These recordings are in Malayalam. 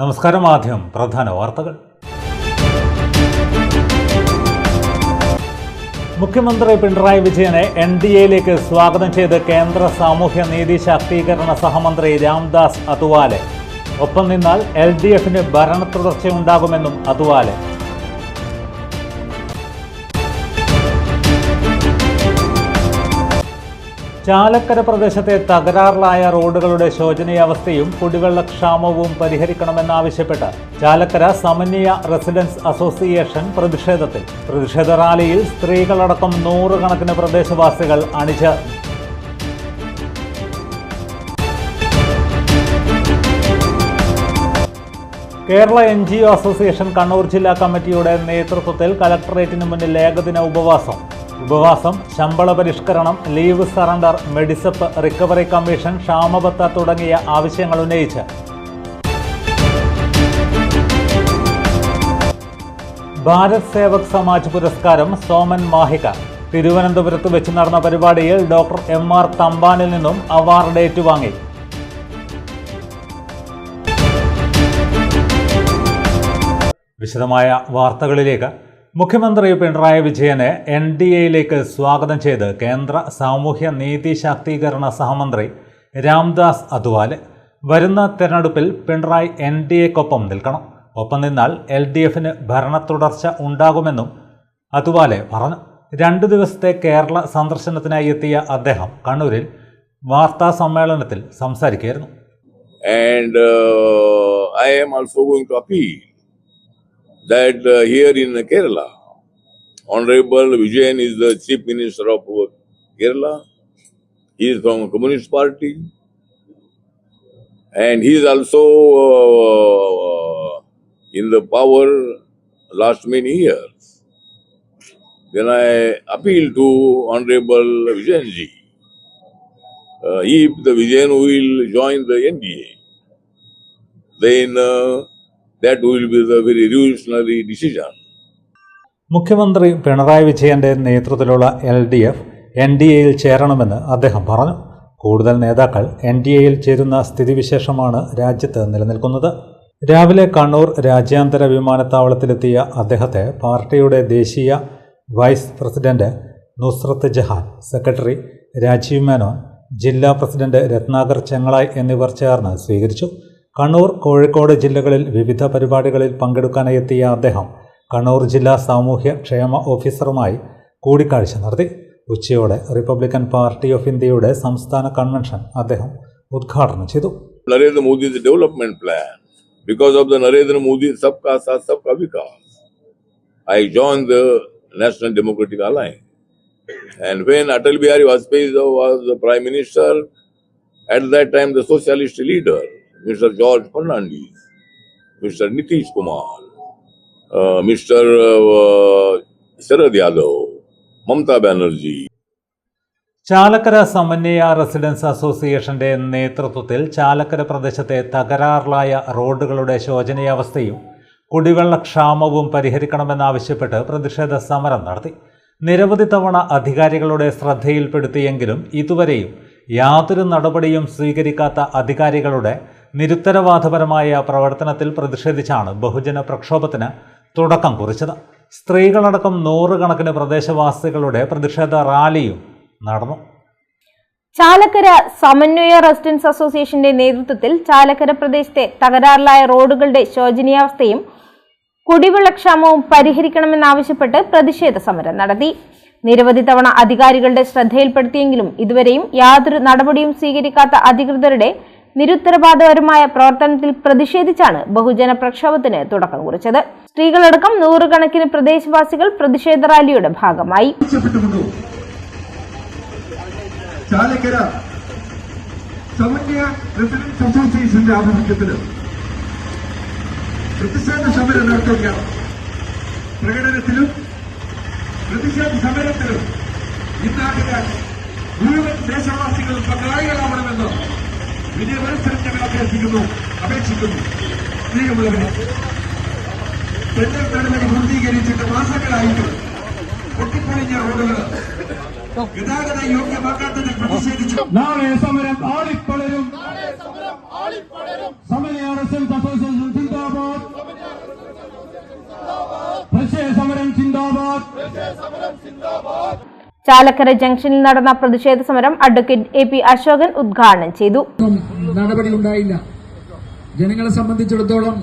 നമസ്കാരം. ആദ്യം പ്രധാന വാർത്തകൾ. മുഖ്യമന്ത്രി പിണറായി വിജയനെ NDAയിലേക്ക് സ്വാഗതം ചെയ്ത് കേന്ദ്ര സാമൂഹ്യ നീതി ശാക്തീകരണ സഹമന്ത്രി രാംദാസ് അത്വാലെ. ഒപ്പം നിന്നാൽ LDFന് ഭരണ തുടർച്ചയുണ്ടാകുമെന്നും അത്വാലെ. ചാലക്കര പ്രദേശത്തെ തകരാറിലായ റോഡുകളുടെ ശോചനീയാവസ്ഥയും കുടിവെള്ളക്ഷാമവും പരിഹരിക്കണമെന്നാവശ്യപ്പെട്ട് ചാലക്കര സമന്വയ റെസിഡൻസ് അസോസിയേഷൻ പ്രതിഷേധത്തിൽ. പ്രതിഷേധ റാലിയിൽ സ്ത്രീകളടക്കം നൂറുകണക്കിന് പ്രദേശവാസികൾ അണിചേർന്നു. കേരള NGO അസോസിയേഷൻ കണ്ണൂർ ജില്ലാ കമ്മിറ്റിയുടെ നേതൃത്വത്തിൽ കലക്ടറേറ്റിന് മുന്നിൽ ഏകദിന ഉപവാസം ശമ്പള പരിഷ്കരണം, leave surrender, Medisep, recovery commission, ക്ഷാമബത്ത തുടങ്ങിയ ആവശ്യങ്ങൾ ഉന്നയിച്ച് ഭാരത് സേവക് സമാജ് പുരസ്കാരം സോമൻ മാഹിക. തിരുവനന്തപുരത്ത് വെച്ച് നടന്ന പരിപാടിയിൽ ഡോക്ടർ MR തമ്പാനിൽ നിന്നും അവാർഡ് ഏറ്റുവാങ്ങി. വിശദമായ വാർത്തകളിലേക്ക്. മുഖ്യമന്ത്രി പിണറായി വിജയനെ NDAയിലേക്ക് സ്വാഗതം ചെയ്ത് കേന്ദ്ര സാമൂഹ്യ നീതി ശാക്തീകരണ സഹമന്ത്രി രാംദാസ് അത്വാലെ. വരുന്ന തെരഞ്ഞെടുപ്പിൽ പിണറായി NDAക്കൊപ്പം നിൽക്കണം. ഒപ്പം നിന്നാൽ LDFന് ഭരണ തുടർച്ച ഉണ്ടാകുമെന്നും അത്വാലെ പറഞ്ഞു. 2 ദിവസത്തെ കേരള സന്ദർശനത്തിനായി എത്തിയ അദ്ദേഹം കണ്ണൂരിൽ വാർത്താ സമ്മേളനത്തിൽ സംസാരിക്കുകയായിരുന്നു. I am also going to appeal that here in Kerala, Honorable Vijayan is the Chief Minister of Kerala. He is from Communist Party, and he is also in the power last many years. Then I appeal to Honorable Vijayan ji, if the Vijayan will join the NDA, then that will be the very revolutionary decision. മുഖ്യമന്ത്രി പിണറായി വിജയന്റെ നേതൃത്വത്തിലുള്ള LDF NDAയിൽ ചേരണമെന്ന് അദ്ദേഹം പറഞ്ഞു. കൂടുതൽ നേതാക്കൾ NDAയിൽ ചേരുന്ന സ്ഥിതിവിശേഷമാണ് രാജ്യത്ത് നിലനിൽക്കുന്നത്. രാവിലെ കണ്ണൂർ രാജ്യാന്തര വിമാനത്താവളത്തിലെത്തിയ അദ്ദേഹത്തെ പാർട്ടിയുടെ ദേശീയ vice president Nusrat Jahan, secretary Rajeev Menon, ജില്ലാ പ്രസിഡന്റ് രത്നാകർ ചെങ്ങളായി എന്നിവർ ചേർന്ന് സ്വീകരിച്ചു. കണ്ണൂർ, കോഴിക്കോട് ജില്ലകളിൽ വിവിധ പരിപാടികളിൽ പങ്കെടുക്കാനായി എത്തിയ അദ്ദേഹം കണ്ണൂർ ജില്ലാ സാമൂഹ്യ ക്ഷേമ ഓഫീസറുമായി കൂടിക്കാഴ്ച നടത്തി. ഉച്ചയോടെ റിപ്പബ്ലിക്കൻ പാർട്ടി ഓഫ് ഇന്ത്യയുടെ സംസ്ഥാന കൺവെൻഷൻ അദ്ദേഹം ഉദ്ഘാടനം ചെയ്തു. Narendra Modi's development plan, because of the Narendra Modi Sabka Saath Sabka Vikas, I joined the National Democratic Alliance. And when Atal Bihari Vajpayee was the Prime Minister, at that time the socialist leader, Mr. George Fernandez, Mr. Nitish Kumar, Mr. Sharad Yadav, Mamata Banerjee. Chalakkara സമന്വയ റെസിഡൻസ് അസോസിയേഷന്റെ നേതൃത്വത്തിൽ ചാലക്കര പ്രദേശത്തെ തകരാറിലായ റോഡുകളുടെ ശോചനീയാവസ്ഥയും കുടിവെള്ളക്ഷാമവും പരിഹരിക്കണമെന്നാവശ്യപ്പെട്ട് പ്രതിഷേധ സമരം നടത്തി. നിരവധി തവണ അധികാരികളുടെ ശ്രദ്ധയിൽപ്പെടുത്തിയെങ്കിലും ഇതുവരെയും യാതൊരു നടപടിയും സ്വീകരിക്കാത്ത അധികാരികളുടെ നിരുത്തരവാദപരമായ പ്രവർത്തനത്തിൽ പ്രതിഷേധിച്ചാണ് ബഹുജന പ്രക്ഷോഭത്തിന് തുടക്കം കുറിച്ചത്. സ്ത്രീകളടക്കം നൂറുകണക്കിന് പ്രദേശവാസികളുടെ പ്രതിഷേധ റാലിയും നടന്നു. ചാലക്കര സമന്വയ റെസിഡൻസ് അസോസിയേഷന്റെ നേതൃത്വത്തിൽ ചാലക്കര പ്രദേശത്തെ തകരാറിലായ റോഡുകളുടെ ശോചനീയാവസ്ഥയും കുടിവെള്ളക്ഷാമവും പരിഹരിക്കണമെന്നാവശ്യപ്പെട്ട് പ്രതിഷേധ സമരം നടത്തി. നിരവധി തവണ അധികാരികളുടെ ശ്രദ്ധയിൽപ്പെടുത്തിയെങ്കിലും ഇതുവരെയും യാതൊരു നടപടിയും സ്വീകരിക്കാത്ത അധികൃതരുടെ നിരുത്തരവാദപരമായ പ്രവർത്തനത്തിൽ പ്രതിഷേധിച്ചാണ് ബഹുജന പ്രക്ഷോഭത്തിന് തുടക്കം കുറിച്ചത്. സ്ത്രീകളടക്കം നൂറുകണക്കിന് പ്രദേശവാസികൾ പ്രതിഷേധ റാലിയുടെ ഭാഗമായി. ചാലക്കര സമന്വയ റെസിഡൻസ് അസോസിയേഷന്റെ ആഭിമുഖ്യത്തിൽ പ്രതിഷേധ സമരം നടത്തുകയാണ്. പ്രകടനത്തിലും പ്രതിഷേധ സമരത്തിലും ഇന്നാട്ടിലെ മുഴുവൻ ദേശവാസികളും പങ്കാളികളാവണമെന്ന് വിനയപരിസരം ഞങ്ങൾ അപേക്ഷിക്കുന്നു. സ്ത്രീകളുള്ളവരെ തെരഞ്ഞെടുപ്പ് നടപടി പൂർത്തീകരിച്ചിട്ട് മാസങ്ങളായിട്ട് പൊട്ടിപ്പൊളിഞ്ഞ റോഡുകൾ ഗതാഗത യോഗ്യമാക്കാത്തതിൽ പ്രതിഷേധിച്ചു നാളെ സമരം ആളിപ്പളരും. സമന്വയ റെസിഡൻസ് അസോസിയേഷൻ ചാലക്കര ജംഗ്ഷനിൽ നടന്ന പ്രതിഷേധ സമരം അഡ്വക്കേറ്റ് എ.പി. അശോകൻ ഉദ്ഘാടനം ചെയ്തു. നടപടി ഉണ്ടായില്ല. ജനങ്ങളെ സംബന്ധിച്ചിടത്തോളം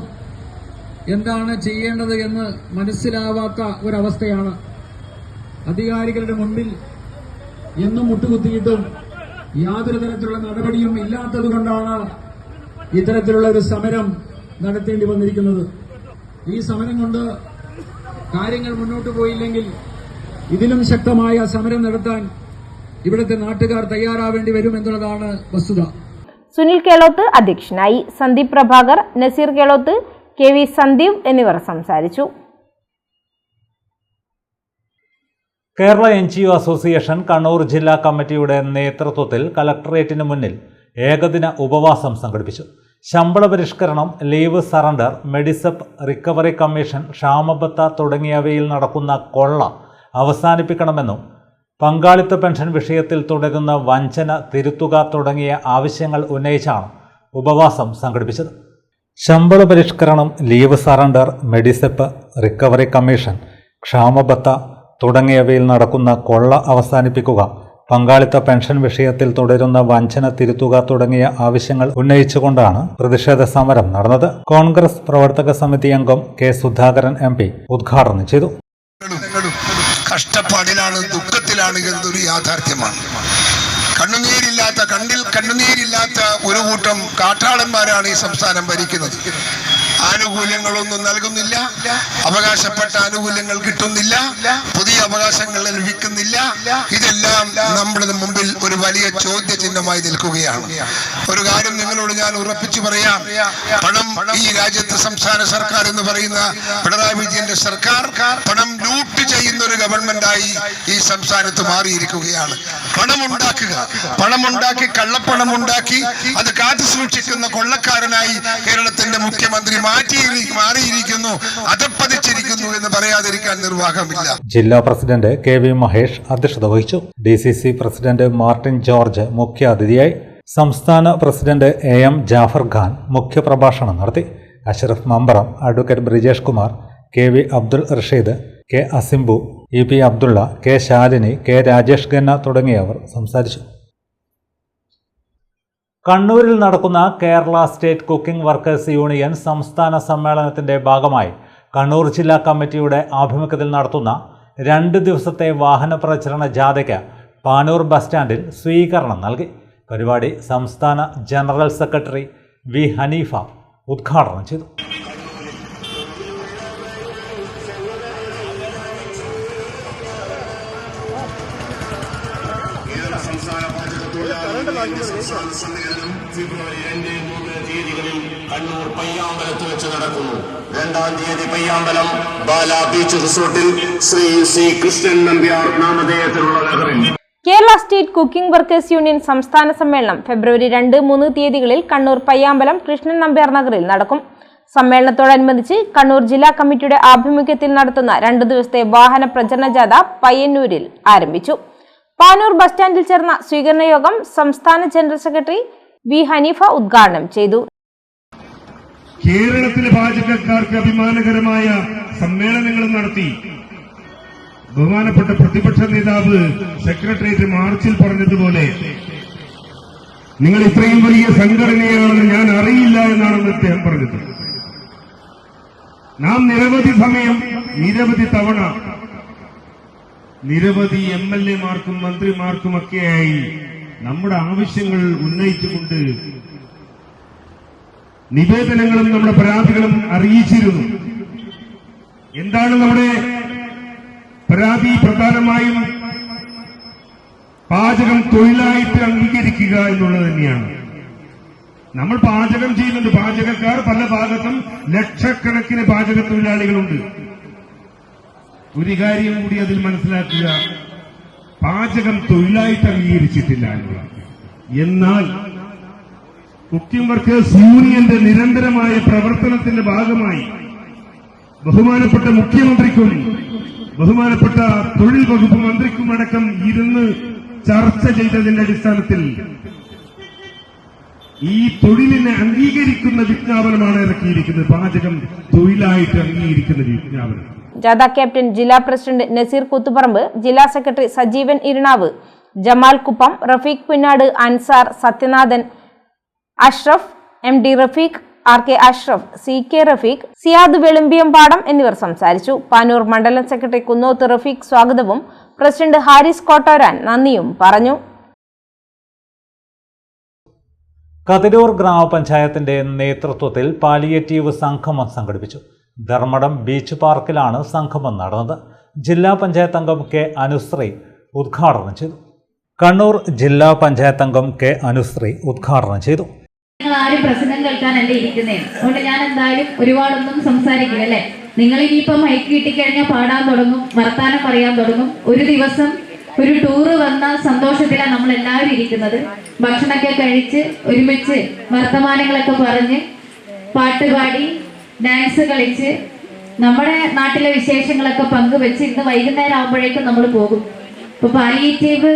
എന്താണ് ചെയ്യേണ്ടത് എന്ന് മനസ്സിലാവാത്ത ഒരവസ്ഥയാണ്. അധികാരികളുടെ മുൻപിൽ എന്നും മുട്ടുകുത്തിയിട്ടും യാതൊരു തരത്തിലുള്ള നടപടിയും ഇല്ലാത്തതുകൊണ്ടാണ് ഇത്തരത്തിലുള്ള ഒരു സമരം നടത്തേണ്ടി വന്നിരിക്കുന്നത്. ഈ സമരം കൊണ്ട് കാര്യങ്ങൾ മുന്നോട്ട് പോയില്ലെങ്കിൽ ഇതിലും ശക്തമായ സമരം നടത്താൻ ഇവിടുത്തെ നാട്ടുകാർ തയ്യാറാവേണ്ടി വരും എന്നുള്ളതാണ് വസ്തുത. സുനിൽ കേളോത്ത് അധ്യക്ഷനായി. സന്ദീപ് പ്രഭാകർ, നസീർ കേളോത്ത്, കെ.വി. സന്ദീപ് എന്നിവർ സംസാരിച്ചു. കേരള NGO അസോസിയേഷൻ കണ്ണൂർ ജില്ലാ കമ്മിറ്റിയുടെ നേതൃത്വത്തിൽ കലക്ടറേറ്റിന് മുന്നിൽ ഏകദിന ഉപവാസം സംഘടിപ്പിച്ചു. ശമ്പള പരിഷ്കരണം, leave surrender, Medisep, recovery commission, ക്ഷാമബത്ത തുടങ്ങിയവയിൽ നടക്കുന്ന കൊള്ള അവസാനിപ്പിക്കണമെന്നും പങ്കാളിത്ത പെൻഷൻ വിഷയത്തിൽ തുടരുന്ന വഞ്ചന തിരുത്തുക തുടങ്ങിയ ആവശ്യങ്ങൾ ഉന്നയിച്ചാണ് ഉപവാസം സംഘടിപ്പിച്ചത്. ശമ്പള പരിഷ്കരണം, leave surrender, Medisep, recovery commission, ക്ഷാമബത്ത തുടങ്ങിയവയിൽ നടക്കുന്ന കൊള്ള അവസാനിപ്പിക്കുക, പങ്കാളിത്ത പെൻഷൻ വിഷയത്തിൽ തുടരുന്ന വഞ്ചന തിരുത്തുക തുടങ്ങിയ ആവശ്യങ്ങൾ ഉന്നയിച്ചുകൊണ്ടാണ് പ്രതിഷേധ സമരം നടന്നത്. കോൺഗ്രസ് പ്രവർത്തക സമിതി അംഗം കെ. സുധാകരൻ MP ഉദ്ഘാടനം ചെയ്തു. കഷ്ടപ്പാടിലാണ്, ദുഃഖത്തിലാണ് എന്നൊരു യാഥാർത്ഥ്യമാണ്. കണ്ണുനീരില്ലാത്ത ഒരു കൂട്ടം കാട്ടാളന്മാരാണ് ഈ സംസ്ഥാനം ഭരിക്കുന്നത്. ആനുകൂല്യങ്ങളൊന്നും നൽകുന്നില്ല, അവകാശപ്പെട്ട ആനുകൂല്യങ്ങൾ കിട്ടുന്നില്ല, പുതിയ അവകാശങ്ങൾ ലഭിക്കുന്നില്ല. ഇതെല്ലാം നമ്മുടെ മുമ്പിൽ ഒരു വലിയ ചോദ്യചിഹ്നമായി നിൽക്കുകയാണ്. ഒരു കാര്യം നിങ്ങളോട് ഞാൻ ഉറപ്പിച്ചു പറയാം, പണം ഈ രാജ്യത്ത് സംസ്ഥാന സർക്കാർ എന്ന് പറയുന്ന പിണറായി വിജയന്റെ സർക്കാർ പണം ലൂട്ട് ചെയ്യുന്ന ഒരു ഗവൺമെന്റായി ഈ സംസ്ഥാനത്ത് മാറിയിരിക്കുകയാണ്. പണമുണ്ടാക്കി കള്ളപ്പണമുണ്ടാക്കി അത് കാത്തു സൂക്ഷിക്കുന്ന കൊള്ളക്കാരനായി കേരളത്തിന്റെ മുഖ്യമന്ത്രി മാറിയിരിക്കുന്നു, അധപ്പതിച്ചിരിക്കുന്നു എന്ന് പറയാതിരിക്കാൻ നിർവാഹമില്ല. ജില്ലാ പ്രസിഡന്റ് KV മഹേഷ് അധ്യക്ഷത വഹിച്ചു. DCC പ്രസിഡന്റ് മാർട്ടിൻ ജോർജ് മുഖ്യാതിഥിയായി. സംസ്ഥാന പ്രസിഡന്റ് AM ജാഫർ ഖാൻ മുഖ്യപ്രഭാഷണം നടത്തി. Ashraf Mambaram, advocate Brijesh Kumar, KV Abdul Rasheed, K. Asimbu, EP Abdulla, K. Shalini, K. Rajesh Khanna തുടങ്ങിയവർ സംസാരിച്ചു. കണ്ണൂരിൽ നടക്കുന്ന Kerala state cooking workers union സംസ്ഥാന സമ്മേളനത്തിന്റെ ഭാഗമായി കണ്ണൂർ ജില്ലാ കമ്മിറ്റിയുടെ ആഭിമുഖ്യത്തിൽ നടത്തുന്ന 2 ദിവസത്തെ വാഹന പ്രചരണ ജാഥയ്ക്ക് പാനൂർ ബസ് സ്റ്റാൻഡിൽ സ്വീകരണം നൽകി. പരിപാടി സംസ്ഥാന ജനറൽ സെക്രട്ടറി V. ഹനീഫ ഉദ്ഘാടനം ചെയ്തു. സമ്മേളനം ഫെബ്രുവരി 2, 3 തീയതികളിൽ കണ്ണൂർ പയ്യാമ്പലത്ത് വെച്ച് നടക്കുന്നു. 2-ാം തീയതി പയ്യാമ്പലം ബാല ബീച്ച് റിസോർട്ടിൽ ശ്രീ കൃഷ്ണൻ നമ്പ്യാർ നാമധേയത്തിലുള്ള നഗറിൽ Kerala state cooking workers union സംസ്ഥാന സമ്മേളനം ഫെബ്രുവരി 2, 3 തീയതികളിൽ കണ്ണൂർ പയ്യാമ്പലം കൃഷ്ണൻ നമ്പ്യാർ നഗറിൽ നടക്കും. സമ്മേളനത്തോടനുബന്ധിച്ച് കണ്ണൂർ ജില്ലാ കമ്മിറ്റിയുടെ ആഭിമുഖ്യത്തിൽ നടത്തുന്ന 2 ദിവസത്തെ വാഹന പ്രചരണ ജാഥ പയ്യന്നൂരിൽ ആരംഭിച്ചു. പാനൂർ ബസ് സ്റ്റാൻഡിൽ ചേർന്ന സ്വീകരണ യോഗം സംസ്ഥാന ജനറൽ സെക്രട്ടറി V. ഹനീഫ ഉദ്ഘാടനം ചെയ്തു. കേരളത്തിലെ പാചകക്കാർക്ക് അഭിമാനകരമായ സമ്മേളനങ്ങളും നടത്തി. ബഹുമാനപ്പെട്ട പ്രതിപക്ഷ നേതാവ് സെക്രട്ടേറിയറ്റ് മാർച്ചിൽ പറഞ്ഞതുപോലെ നിങ്ങൾ ഇത്രയും വലിയ സംഘടനയാണെന്ന് ഞാൻ അറിയില്ല എന്നാണെന്ന് അദ്ദേഹം പറഞ്ഞത്. നാം നിരവധി സമയം, നിരവധി തവണ നിരവധി MLA-മാർക്കും മന്ത്രിമാർക്കുമൊക്കെയായി നമ്മുടെ ആവശ്യങ്ങൾ ഉന്നയിച്ചുകൊണ്ട് നിവേദനങ്ങളും നമ്മുടെ പരാതികളും അറിയിച്ചിരുന്നു. എന്താണ് നമ്മുടെ പരാതി? പ്രധാനമായും പാചകം തൊഴിലായിട്ട് അംഗീകരിക്കുക എന്നുള്ളത് തന്നെയാണ്. നമ്മൾ പാചകം ചെയ്യുന്നുണ്ട്. പാചകക്കാർ പല ഭാഗത്തും ലക്ഷക്കണക്കിന് പാചക തൊഴിലാളികളുണ്ട്. ഒരു കാര്യം കൂടി അതിൽ മനസ്സിലാക്കുക, പാചകം തൊഴിലായിട്ട് അംഗീകരിച്ചിട്ടില്ല എന്നുള്ളത്. എന്നാൽ കുക്കിംഗ് വർക്കേഴ്സ് യൂണിയന്റെ നിരന്തരമായ പ്രവർത്തനത്തിന്റെ ഭാഗമായി ബഹുമാനപ്പെട്ട മുഖ്യമന്ത്രിക്കും ബഹുമാനപ്പെട്ട തൊഴിൽ വകുപ്പ് മന്ത്രിക്കുമടക്കം ഇരുന്ന് ചർച്ച ചെയ്തതിന്റെ അടിസ്ഥാനത്തിൽ ഈ തൊഴിലിനെ അംഗീകരിക്കുന്ന വിജ്ഞാപനമാണ് ഇറക്കിയിരിക്കുന്നത്. പാചകം തൊഴിലായിട്ട് അംഗീകരിക്കുന്ന വിജ്ഞാപനം. ജാഥ ക്യാപ്റ്റൻ ജില്ലാ പ്രസിഡന്റ് നസീർ കൂത്തുപറമ്പ്, ജില്ലാ secretary Sajeevan Irinav, Jamal Kuppam, Rafeeq Punnad, Ansar, Sathyanathan, Ashraf, MD Rafeeq, RK Ashraf, CK Rafeeq, Siyad Velumbiyampadam എന്നിവർ സംസാരിച്ചു. പാനൂർ മണ്ഡലം സെക്രട്ടറി കുന്നോത്ത് റഫീഖ് സ്വാഗതവും പ്രസിഡന്റ് ഹാരിസ് കോട്ടോരാൻ നന്ദിയും പറഞ്ഞു. കതിരൂർ ഗ്രാമപഞ്ചായത്തിന്റെ നേതൃത്വത്തിൽ പാലിയേറ്റീവ് സംഗമം സംഘടിപ്പിച്ചു. ധർമ്മടം ബീച്ച് പാർക്കിലാണ് സംഗമം നടന്നത്. ജില്ലാ പഞ്ചായത്ത് അംഗം K അനുശ്രീ ഉദ്ഘാടനം ചെയ്തു. കണ്ണൂർ ജില്ലാ പഞ്ചായത്ത് അംഗം K അനുശ്രീ ഉദ്ഘാടനം ചെയ്തു. നിങ്ങൾ ആരും പ്രസംഗം കേൾക്കാനല്ലേ ഇരിക്കുന്നേ, അതുകൊണ്ട് ഞാൻ എന്തായാലും ഒരുപാടൊന്നും സംസാരിക്കില്ല അല്ലേ. നിങ്ങൾ ഇനിയിപ്പം മൈക്ക് കിട്ടിക്കഴിഞ്ഞാൽ പാടാൻ തുടങ്ങും, വർത്താനം പറയാൻ തുടങ്ങും. ഒരു ദിവസം ഒരു ടൂറ് വന്ന സന്തോഷത്തിലാണ് നമ്മൾ എല്ലാവരും ഇരിക്കുന്നത്. ഭക്ഷണമൊക്കെ കഴിച്ച് ഒരുമിച്ച് വർത്തമാനങ്ങളൊക്കെ പറഞ്ഞ് പാട്ടുപാടി ഡാൻസ് കളിച്ച് നമ്മുടെ നാട്ടിലെ വിശേഷങ്ങളൊക്കെ പങ്കുവെച്ച് ഇന്ന് വൈകുന്നേരം ആകുമ്പോഴേക്കും നമ്മൾ പോകും. ഇപ്പോൾ പാലിയേറ്റീവ്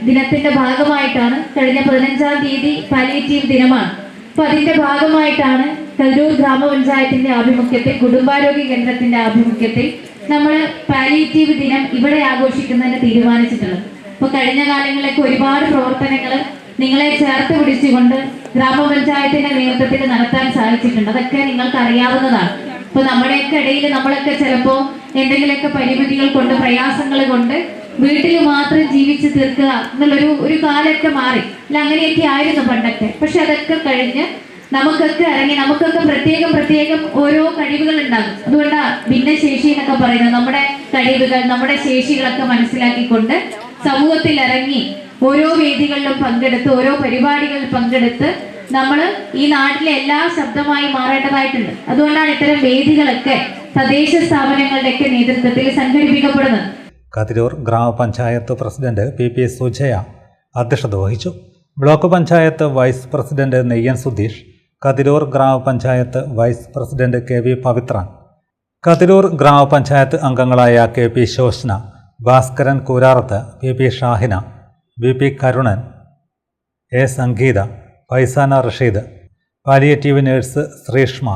ദിനത്തിന്റെ ഭാഗമായിട്ടാണ് കഴിഞ്ഞ 15-ാം തീയതി പാലിയേറ്റീവ് ദിനമാണ്. അപ്പോൾ അതിന്റെ ഭാഗമായിട്ടാണ് കതിരൂർ ഗ്രാമപഞ്ചായത്തിന്റെ ആഭിമുഖ്യത്തിൽ, കുടുംബാരോഗ്യ കേന്ദ്രത്തിന്റെ ആഭിമുഖ്യത്തിൽ നമ്മൾ പാലിയേറ്റീവ് ദിനം ഇവിടെ ആഘോഷിക്കുന്നതിന് തീരുമാനിച്ചിട്ടുള്ളത്. അപ്പോൾ കഴിഞ്ഞ കാലങ്ങളിലൊക്കെ ഒരുപാട് പ്രവർത്തനങ്ങൾ നിങ്ങളെ ചേർത്ത് പിടിച്ചുകൊണ്ട് ഗ്രാമപഞ്ചായത്തിന്റെ നേതൃത്വത്തിൽ നടത്താൻ സാധിച്ചിട്ടുണ്ട്. അതൊക്കെ നിങ്ങൾക്ക് അറിയാവുന്നതാണ്. അപ്പോൾ നമ്മുടെയൊക്കെ ഇടയിൽ നമ്മളൊക്കെ ചിലപ്പോൾ എന്തെങ്കിലുമൊക്കെ പരിമിതികൾ കൊണ്ട്, പ്രയാസങ്ങൾ കൊണ്ട് വീട്ടിൽ മാത്രം ജീവിച്ച് തീർക്കുക എന്നുള്ളൊരു കാലമൊക്കെ മാറി. അല്ല, അങ്ങനെയൊക്കെ ആയിരുന്നു പണ്ടൊക്കെ. പക്ഷെ അതൊക്കെ കഴിഞ്ഞ് നമുക്കൊക്കെ ഇറങ്ങി, നമുക്കൊക്കെ പ്രത്യേകം ഓരോ കഴിവുകൾ ഉണ്ടാകും. അതുകൊണ്ടാണ് ഭിന്നശേഷി എന്നൊക്കെ പറയുന്നത്. നമ്മുടെ കഴിവുകൾ, നമ്മുടെ ശേഷികളൊക്കെ മനസ്സിലാക്കിക്കൊണ്ട് സമൂഹത്തിൽ ഇറങ്ങി ഓരോ വേദികളിലും പങ്കെടുത്ത്, ഓരോ പരിപാടികളിൽ പങ്കെടുത്ത് നമ്മൾ ഈ നാട്ടിലെ എല്ലാ ശബ്ദമായി മാറേണ്ടതായിട്ടുണ്ട്. അതുകൊണ്ടാണ് ഇത്തരം വേദികളൊക്കെ തദ്ദേശ സ്ഥാപനങ്ങളുടെയൊക്കെ നേതൃത്വത്തിൽ സംഘടിപ്പിക്കപ്പെടുന്നത്. കതിരൂർ ഗ്രാമപഞ്ചായത്ത് പ്രസിഡന്റ് PP സുജയ അധ്യക്ഷത വഹിച്ചു. Block panchayat vice president Neyyan Sudheesh, Kathiroor ഗ്രാമപഞ്ചായത്ത് vice president KV Pavithran, Kathiroor ഗ്രാമപഞ്ചായത്ത് അംഗങ്ങളായ KP Shoshna, Bhaskaran Koorarath, PP Shahina, BP Karunan, A Sangeetha, Faisana Rasheed, palliative nurse Shreeshma,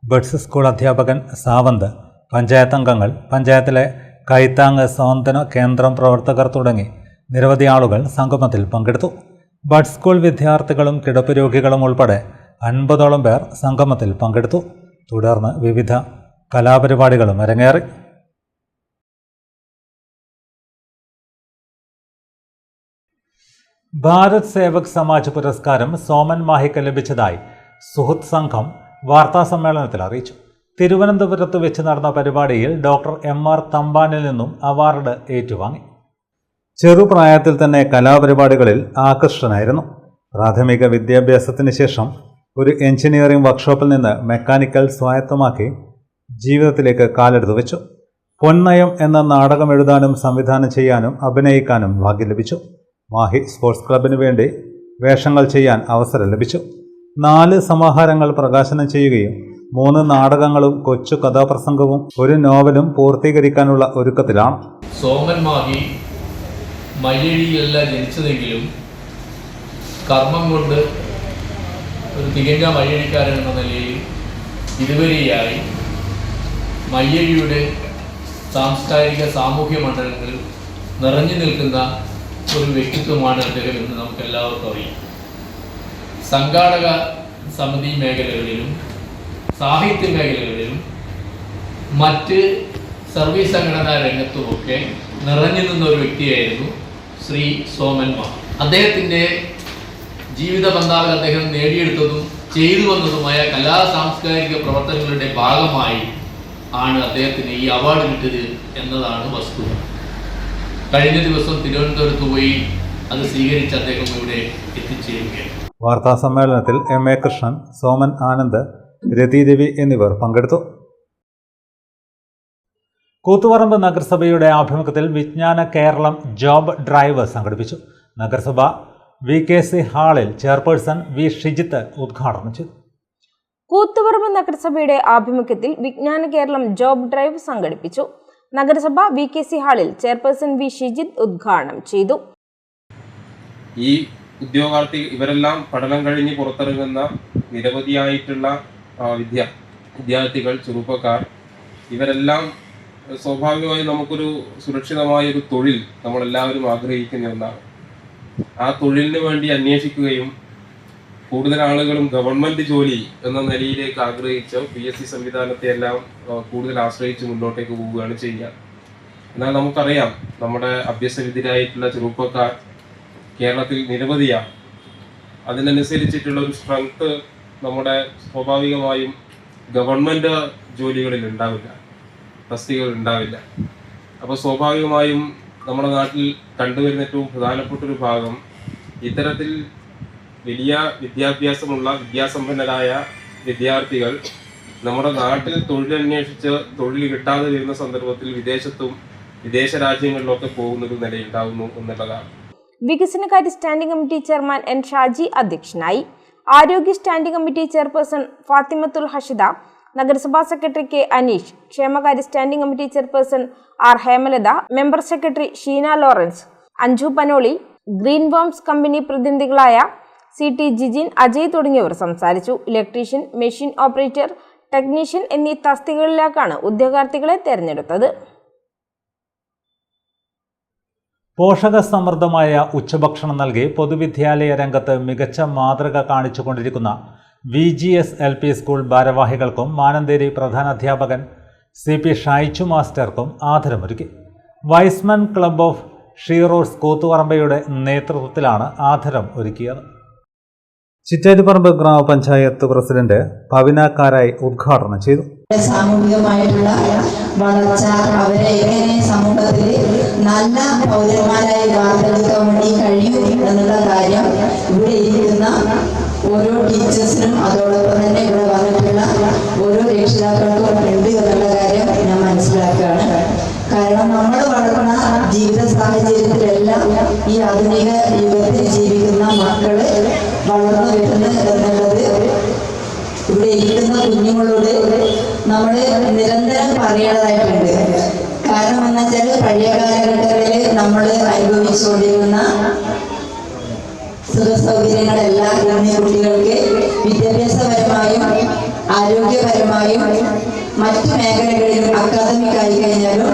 buds school അധ്യാപകൻ സാവന്ത്, പഞ്ചായത്ത് അംഗങ്ങൾ, പഞ്ചായത്തിലെ കൈത്താങ് സ്വാന്തന കേന്ദ്രം പ്രവർത്തകർ തുടങ്ങി നിരവധി ആളുകൾ സംഗമത്തിൽ പങ്കെടുത്തു. ബഡ് സ്കൂൾ വിദ്യാർത്ഥികളും കിടപ്പ് രോഗികളും ഉൾപ്പെടെ 50ഓളം പേർ സംഗമത്തിൽ പങ്കെടുത്തു. തുടർന്ന് വിവിധ കലാപരിപാടികളും അരങ്ങേറി. ഭാരത് സേവക് സമാജ് പുരസ്കാരം സോമൻ മാഹിക്ക് ലഭിച്ചതായി സുഹൃത്ത് സംഘം വാർത്താസമ്മേളനത്തിൽ അറിയിച്ചു. തിരുവനന്തപുരത്ത് വെച്ച് നടന്ന പരിപാടിയിൽ ഡോക്ടർ MR തമ്പാനിൽ നിന്നും അവാർഡ് ഏറ്റുവാങ്ങി. ചെറുപ്രായത്തിൽ തന്നെ കലാപരിപാടികളിൽ ആകർഷകനായിരുന്നു. പ്രാഥമിക വിദ്യാഭ്യാസത്തിന് ശേഷം ഒരു എഞ്ചിനീയറിംഗ് വർക്ക്ഷോപ്പിൽ നിന്ന് മെക്കാനിക്കൽ സ്വായത്തമാക്കി ജീവിതത്തിലേക്ക് കാലെടുത്തു വെച്ചു. പൊന്നയം എന്ന നാടകം എഴുതാനും സംവിധാനം ചെയ്യാനും അഭിനയിക്കാനും ഭാഗ്യം ലഭിച്ചു. മാഹി സ്പോർട്സ് ക്ലബിന് വേണ്ടി വേഷങ്ങൾ ചെയ്യാൻ അവസരം ലഭിച്ചു. 4 സമാഹാരങ്ങൾ പ്രകാശനം ചെയ്യുകയും 3 നാടകങ്ങളും കൊച്ചു കഥാപ്രസംഗവും ഒരു നോവലും പൂർത്തീകരിക്കാനുള്ള ഒരുക്കത്തിലാണ്. സോമൻ മാഹി മയ്യഴിയിലല്ല ജനിച്ചതെങ്കിലും കർമ്മം കൊണ്ട് ഒരു തികഞ്ഞ മയ്യഴിക്കാരൻ എന്ന നിലയിൽ ഇതുവരെയായി മയ്യഴിയുടെ സാംസ്കാരിക സാമൂഹ്യ മണ്ഡലങ്ങളിൽ നിറഞ്ഞു നിൽക്കുന്ന ഒരു വ്യക്തിത്വമാണ് അദ്ദേഹം എന്ന് നമുക്കെല്ലാവർക്കും അറിയാം. സംഘാടക സമിതി മേഖലകളിലും സാഹിത്യ മേഖലകളിലും മറ്റ് സർവീസ് സംഘടനാ രംഗത്തുമൊക്കെ നിറഞ്ഞു നിന്ന ഒരു വ്യക്തിയായിരുന്നു ശ്രീ സോമൻ മാഹി. അദ്ദേഹത്തിൻ്റെ ജീവിത പന്ഥാവിൽ അദ്ദേഹം നേടിയെടുത്തതും ചെയ്തു വന്നതുമായ കലാ സാംസ്കാരിക പ്രവർത്തനങ്ങളുടെ ഭാഗമായി ആണ് അദ്ദേഹത്തിന് ഈ അവാർഡ് കിട്ടിയത് എന്നതാണ് വസ്തുത. കഴിഞ്ഞ ദിവസം തിരുവനന്തപുരത്ത് പോയി അത് സ്വീകരിച്ച് അദ്ദേഹം ഇവിടെ എത്തിച്ചേരുകയാണ്. വാർത്താ സമ്മേളനത്തിൽ MA കൃഷ്ണൻ, സോമൻ ആനന്ദ്, രതിദേവി എന്നിവർ പങ്കെടുത്തു. കൂത്തുപറമ്പ് നഗരസഭയുടെ ആഭിമുഖ്യത്തിൽ വിജ്ഞാന കേരളം ജോബ് ഡ്രൈവ് സംഘടിപ്പിച്ചു. നഗരസഭ VKC ഹാളിൽ ചെയർപേഴ്സൺ V ഷിജിത്ത് ഉദ്ഘാടനം ചെയ്തു. കൂത്തുപറമ്പ് നഗരസഭയുടെ ആഭിമുഖ്യത്തിൽ വിജ്ഞാന കേരളം ജോബ് ഡ്രൈവ് സംഘടിപ്പിച്ചു. നഗരസഭ VKC ഹാളിൽ ചെയർപേഴ്സൺ V ഷിജിത്ത് ഉദ്ഘാടനം ചെയ്തു. ഈ ഉദ്യോഗാർത്ഥി ഇവരെല്ലാം പഠനം കഴിഞ്ഞ് പുറത്തിറങ്ങുന്ന നിരവധിയായിട്ടുള്ള വിദ്യാർത്ഥികൾ, ചെറുപ്പക്കാർ, ഇവരെല്ലാം സ്വാഭാവികമായും നമുക്കൊരു സുരക്ഷിതമായ ഒരു തൊഴിൽ നമ്മളെല്ലാവരും ആഗ്രഹിക്കുന്ന ഒന്നാണ്. ആ തൊഴിലിന് വേണ്ടി അന്വേഷിക്കുകയും കൂടുതൽ ആളുകളും ഗവൺമെന്റ് ജോലി എന്ന നിലയിലേക്ക് ആഗ്രഹിച്ച് PSC സംവിധാനത്തെ എല്ലാം കൂടുതൽ ആശ്രയിച്ച് മുന്നോട്ടേക്ക് പോവുകയാണ് ചെയ്യുക. എന്നാൽ നമുക്കറിയാം, നമ്മുടെ അഭ്യസനവിധരായിട്ടുള്ള ചെറുപ്പക്കാർ കേരളത്തിൽ നിരവധിയാണ്. അതിനനുസരിച്ചിട്ടുള്ള ഒരു സ്ട്രെങ്ത് നമ്മുടെ സ്വാഭാവികമായും ഗവൺമെന്റ് ജോലികളിൽ ഉണ്ടാവില്ല, തസ്തികകൾ ഉണ്ടാവില്ല. അപ്പോൾ സ്വാഭാവികമായും നമ്മുടെ നാട്ടിൽ കണ്ടുവരുന്ന ഏറ്റവും പ്രധാനപ്പെട്ട ഒരു ഭാഗം ഇത്തരത്തിൽ വലിയ വിദ്യാഭ്യാസമുള്ള വിദ്യാസമ്പന്നരായ വിദ്യാർത്ഥികൾ നമ്മുടെ നാട്ടിൽ തൊഴിലന്വേഷിച്ച് തൊഴിൽ കിട്ടാതെ വരുന്ന സന്ദർഭത്തിൽ വിദേശ രാജ്യങ്ങളിലൊക്കെ പോകുന്നൊരു നിലയുണ്ടാകുന്നു എന്നുള്ളതാണ്. വികസനകാര്യ standing committee chairman N. Shaji അധ്യക്ഷനായി. ആരോഗ്യ standing committee chairperson Fathimathul Hashida, നഗരസഭാ സെക്രട്ടറി K. അനീഷ്, ക്ഷേമകാര്യ standing committee chairperson R. Hemalatha, member secretary Sheena Lawrence, Anju Panoli, green worms company പ്രതിനിധികളായ CT ജിജിൻ, അജയ് തുടങ്ങിയവർ സംസാരിച്ചു. ഇലക്ട്രീഷ്യൻ, മെഷീൻ ഓപ്പറേറ്റർ, ടെക്നീഷ്യൻ എന്നീ തസ്തികകളിലേക്കാണ് ഉദ്യോഗാർത്ഥികളെ തെരഞ്ഞെടുത്തത്. പോഷകസമൃദ്ധമായ ഉച്ചഭക്ഷണം നൽകി പൊതുവിദ്യാലയ രംഗത്ത് മികച്ച മാതൃക കാണിച്ചുകൊണ്ടിരിക്കുന്ന VGS LP സ്കൂൾ ഭാരവാഹികൾക്കും മാനന്തേരി പ്രധാനാധ്യാപകൻ CP ഷൈച്ചു മാസ്റ്റർക്കും ആദരമൊരുക്കി. വൈസ്മൻ ക്ലബ് ഓഫ് ഷീറോസ് കൂത്തുപറമ്പയുടെ നേതൃത്വത്തിലാണ് ആദരം ഒരുക്കിയത്. ചിറ്റേരിപ്പറമ്പ് ഗ്രാമപഞ്ചായത്ത് പ്രസിഡന്റ് ഭവിനാക്കാരായി ഉദ്ഘാടനം ചെയ്തു. സാമൂഹികമായിട്ടുള്ള വളർച്ച, അവരെ എങ്ങനെ സമൂഹത്തിൽ നല്ല പൗരന്മാരായി വാർത്തെടുക്കാൻ വേണ്ടി കഴിയും എന്നുള്ള കാര്യം ഇവിടെ ഇരിക്കുന്ന ഓരോ ടീച്ചേഴ്സിനും അതോടൊപ്പം തന്നെ ഇവിടെ വന്നിട്ടുള്ള ഓരോ രക്ഷിതാക്കൾക്കും ഉണ്ട് എന്നുള്ള കാര്യം ഞാൻ മനസ്സിലാക്കുകയാണ്. കാരണം നമ്മൾ വളർന്ന ജീവിത സാഹചര്യത്തിലെല്ലാം ഈ ആധുനിക യുഗത്തിൽ ജീവിക്കുന്ന മക്കള് വളർന്നു വരുന്നത് എന്നുള്ളത് ഇവിടെ ഇരിക്കുന്ന കുഞ്ഞുങ്ങളോട് നമ്മൾ നിരന്തരം പറയേണ്ടതായിട്ടുണ്ട്. കാരണം എന്ന് വെച്ചാൽ പഴയ കാലഘട്ടങ്ങളിൽ നമ്മൾ അനുഭവിച്ചുകൊണ്ടിരുന്ന സുഖസൗകര്യങ്ങളെല്ലാം ഇന്ന് കുട്ടികൾക്ക് വിദ്യാഭ്യാസപരമായും ആരോഗ്യപരമായും മറ്റു മേഖലകളിലും അക്കാദമിക് ആയി കഴിഞ്ഞാലും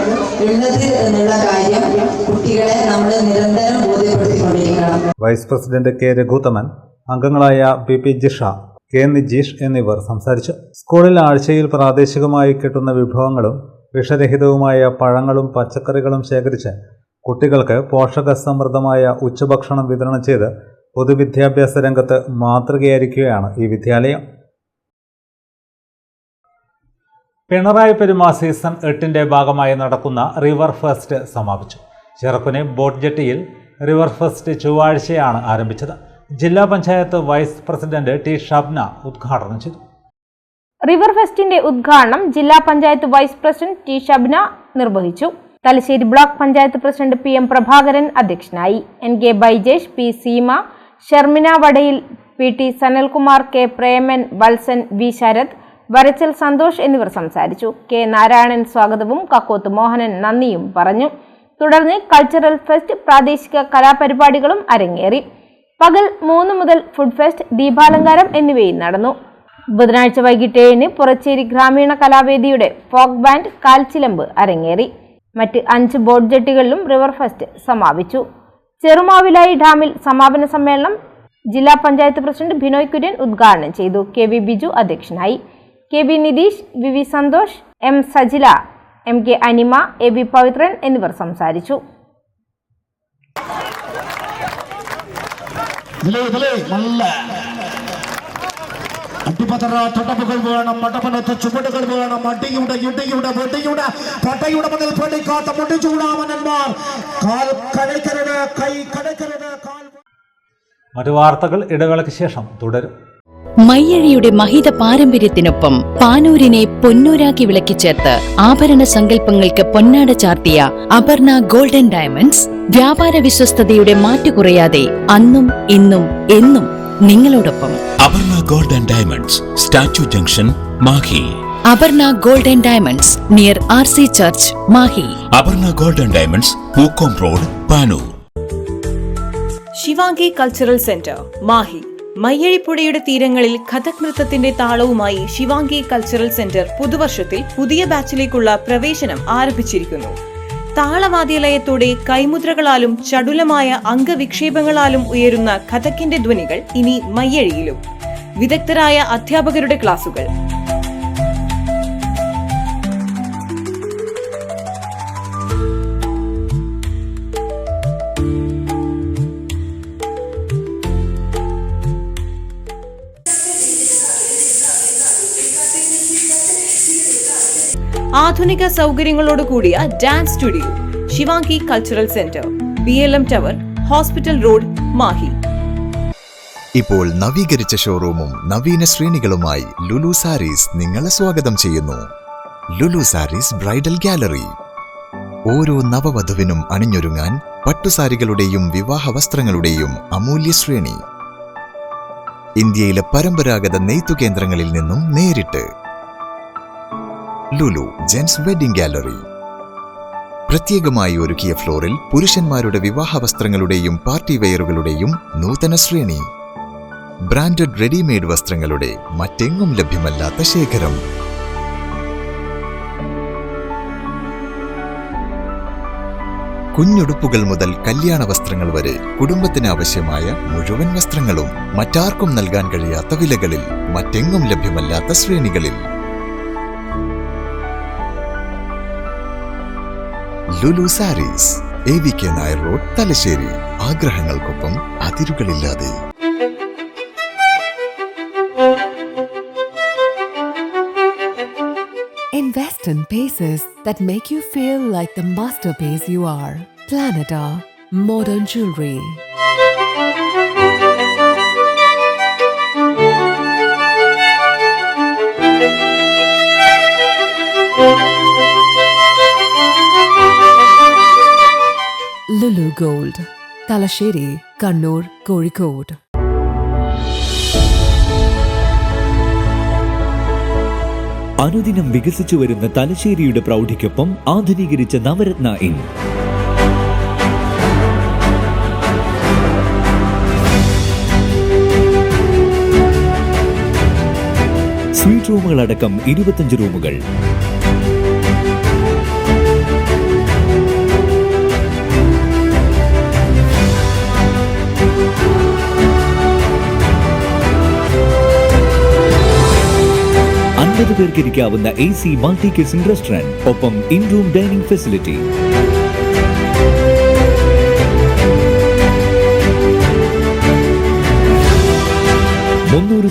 ഉള്ളത് എന്നുള്ള കാര്യം കുട്ടികളെ നമ്മൾ നിരന്തരം ബോധ്യപ്പെടുത്തിക്കൊണ്ടിരിക്കണം. Vice president K. രഘുത്തമൻ, അംഗങ്ങളായ PP ജിഷ, K. നിജീഷ് എന്നിവർ സംസാരിച്ചു. സ്കൂളിൽ ആഴ്ചയിൽ പ്രാദേശികമായി കിട്ടുന്ന വിഭവങ്ങളും വിഷരഹിതവുമായ പഴങ്ങളും പച്ചക്കറികളും ശേഖരിച്ച് കുട്ടികൾക്ക് പോഷകസമൃദ്ധമായ ഉച്ചഭക്ഷണം വിതരണം ചെയ്ത് പൊതുവിദ്യാഭ്യാസ രംഗത്ത് മാതൃകയായിരിക്കുകയാണ് ഈ വിദ്യാലയം. പിണറായി പെരുമ സീസൺ 8ന്റെ ഭാഗമായി നടക്കുന്ന റിവർ ഫെസ്റ്റ് സമാപിച്ചു. ചെറുക്കുനി ബോട്ട് ജെട്ടിയിൽ റിവർ ഫെസ്റ്റ് ചൊവ്വാഴ്ചയാണ് ആരംഭിച്ചത്. ജില്ലാ panchayat vice president T. Shabna ഉദ്ഘാടനം ചെയ്തു. റിവർ ഫെസ്റ്റിന്റെ ഉദ്ഘാടനം ജില്ലാ panchayat vice president T. Shabna നിർവഹിച്ചു. Thalassery block panchayat president PM Prabhakaran അധ്യക്ഷനായി. NK Baijesh, P. Seema, Sharmina വടയിൽ, PT Sanalkumar, K. Preman, Valsan, V. Sarath, വരച്ചൽ Santhosh എന്നിവർ സംസാരിച്ചു. K. നാരായണൻ സ്വാഗതവും കക്കോത്ത് മോഹനൻ നന്ദിയും പറഞ്ഞു. തുടർന്ന് കൾച്ചറൽ ഫെസ്റ്റ്, പ്രാദേശിക കലാപരിപാടികളും അരങ്ങേറി. പകൽ 3 മുതൽ ഫുഡ് ഫെസ്റ്റ്, ദീപാലങ്കാരം എന്നിവയും നടന്നു. ബുധനാഴ്ച വൈകിട്ട് 7-ന് പുറച്ചേരി ഗ്രാമീണ കലാവേദിയുടെ ഫോക്ക് ബാൻഡ് കാൽച്ചിലമ്പ് അരങ്ങേറി. മറ്റ് 5 ബോട്ട് ജെട്ടികളിലും റിവർ ഫെസ്റ്റ് സമാപിച്ചു. ചെറുമാവിലായി ഡാമിൽ സമാപന സമ്മേളനം ജില്ലാ പഞ്ചായത്ത് പ്രസിഡന്റ് ബിനോയ് കുര്യൻ ഉദ്ഘാടനം ചെയ്തു. KV ബിജു അധ്യക്ഷനായി. KB Nitish, VV Santhosh, M. Sajila, MK അനിമ, AB Pavithran എന്നിവർ സംസാരിച്ചു. അടിപതറ തൊട്ടപ്പുകൾ വേണം, മടപ്പനത്ത് ചുവടുകൾ വേണം, അടിയുടെ ഇടിയുടെ വെടിയുടെ പടയുടെ മുതൽ പൊടിക്കാത്ത മുടി ചൂടാമനന്മാർ കാൽ കടക്കരുത്, കൈ കടക്കരുത്, കാൽ. മറ്റു വാർത്തകൾ ഇടവേളയ്ക്ക് ശേഷം തുടരും. മയ്യഴിയുടെ മഹിത പാരമ്പര്യത്തിനൊപ്പം പാനൂരിനെ പൊന്നൂരാക്കി വിളക്കിച്ചേർത്ത് ആഭരണ സങ്കല്പങ്ങൾക്ക് പൊന്നാട ചാർത്തിയ അപർണ ഗോൾഡൻ ഡയമണ്ട്സ് വ്യാപാര വിശ്വസ്തയുടെ മാറ്റുകുറയാതെ അന്നും ഇന്നും എന്നും നിങ്ങളോടൊപ്പം. Aparna golden diamonds, statue junction, Mahe. Aparna golden diamonds near RC church, Mahe. Aparna golden diamonds, Pookkom road, Panoor. Shivangi cultural centre, Mahe. മയ്യഴിപ്പുഴയുടെ തീരങ്ങളിൽ കഥക് നൃത്തത്തിന്റെ താളവുമായി ശിവാംഗി കൾച്ചറൽ സെന്റർ പുതുവർഷത്തിൽ പുതിയ ബാച്ചിലേക്കുള്ള പ്രവേശനം ആരംഭിച്ചിരിക്കുന്നു. താളവാദ്യലയത്തോടെ കൈമുദ്രകളാലും ചടുലമായ അംഗവിക്ഷേപങ്ങളാലും ഉയരുന്ന കഥക്കിന്റെ ധ്വനികൾ ഇനി മയ്യഴിയിലും. വിദഗ്ധരായ അധ്യാപകരുടെ ക്ലാസുകൾ. ആധുനിക സൗകര്യങ്ങളോട് കൂടിയ dance studio Shivangi cultural centre, BLM tower, hospital road, Mahe. ഇപ്പോൾ നവീകരിച്ച ഷോറൂമും നവീന ശ്രേണികളുമായി ലുലു സാരീസ് നിങ്ങളെ സ്വാഗതം ചെയ്യുന്നു. Lulu Sarees bridal gallery. ഓരോ നവവധുവിനും അണിഞ്ഞൊരുങ്ങാൻ പട്ടുസാരികളുടെയും വിവാഹ വസ്ത്രങ്ങളുടെയും അമൂല്യ ശ്രേണി. ഇന്ത്യയിലെ പരമ്പരാഗത നെയ്ത്തു കേന്ദ്രങ്ങളിൽ നിന്നും നേരിട്ട്. Lulu gents wedding gallery. പ്രത്യേകമായി ഒരുക്കിയ ഫ്ലോറിൽ പുരുഷന്മാരുടെ വിവാഹ വസ്ത്രങ്ങളുടെയും പാർട്ടി വെയറുകളുടെയും നൂതന ശ്രേണി. ബ്രാൻഡഡ് റെഡിമെയ്ഡ് വസ്ത്രങ്ങളുടെ മറ്റെങ്ങും ലഭ്യമല്ലാത്ത ശേഖരം. കുഞ്ഞുടുപ്പുകൾ മുതൽ കല്യാണ വസ്ത്രങ്ങൾ വരെ കുടുംബത്തിന് ആവശ്യമായ മുഴുവൻ വസ്ത്രങ്ങളും മറ്റാർക്കും നൽകാൻ കഴിയാത്ത വിലകളിൽ, മറ്റെങ്ങും ലഭ്യമല്ലാത്ത ശ്രേണികളിൽ. Lulu sarees, AVK Nair road, Thalassery. ആഗ്രഹങ്ങൾക്കൊപ്പം അതിരുകളില്ലാതെ. Invest in pieces that make you feel like the masterpiece you are. Planeta Modern Jewelry. Lulu Gold, Talasheri, Kannur, Kozhikode. അനുദിനം വികസിച്ചു വരുന്ന തലശ്ശേരിയുടെ പ്രൗഢിക്കൊപ്പം ആധുനീകരിച്ച നവരത്ന ഇൻ. സ്വീറ്റ് റൂമുകളടക്കം 25 റൂമുകൾ. പേർക്കിരിക്കാവുന്ന AC മൾട്ടി കിച്ചൺ റെസ്റ്റോറന്റ്, ഒപ്പം in room dining facility.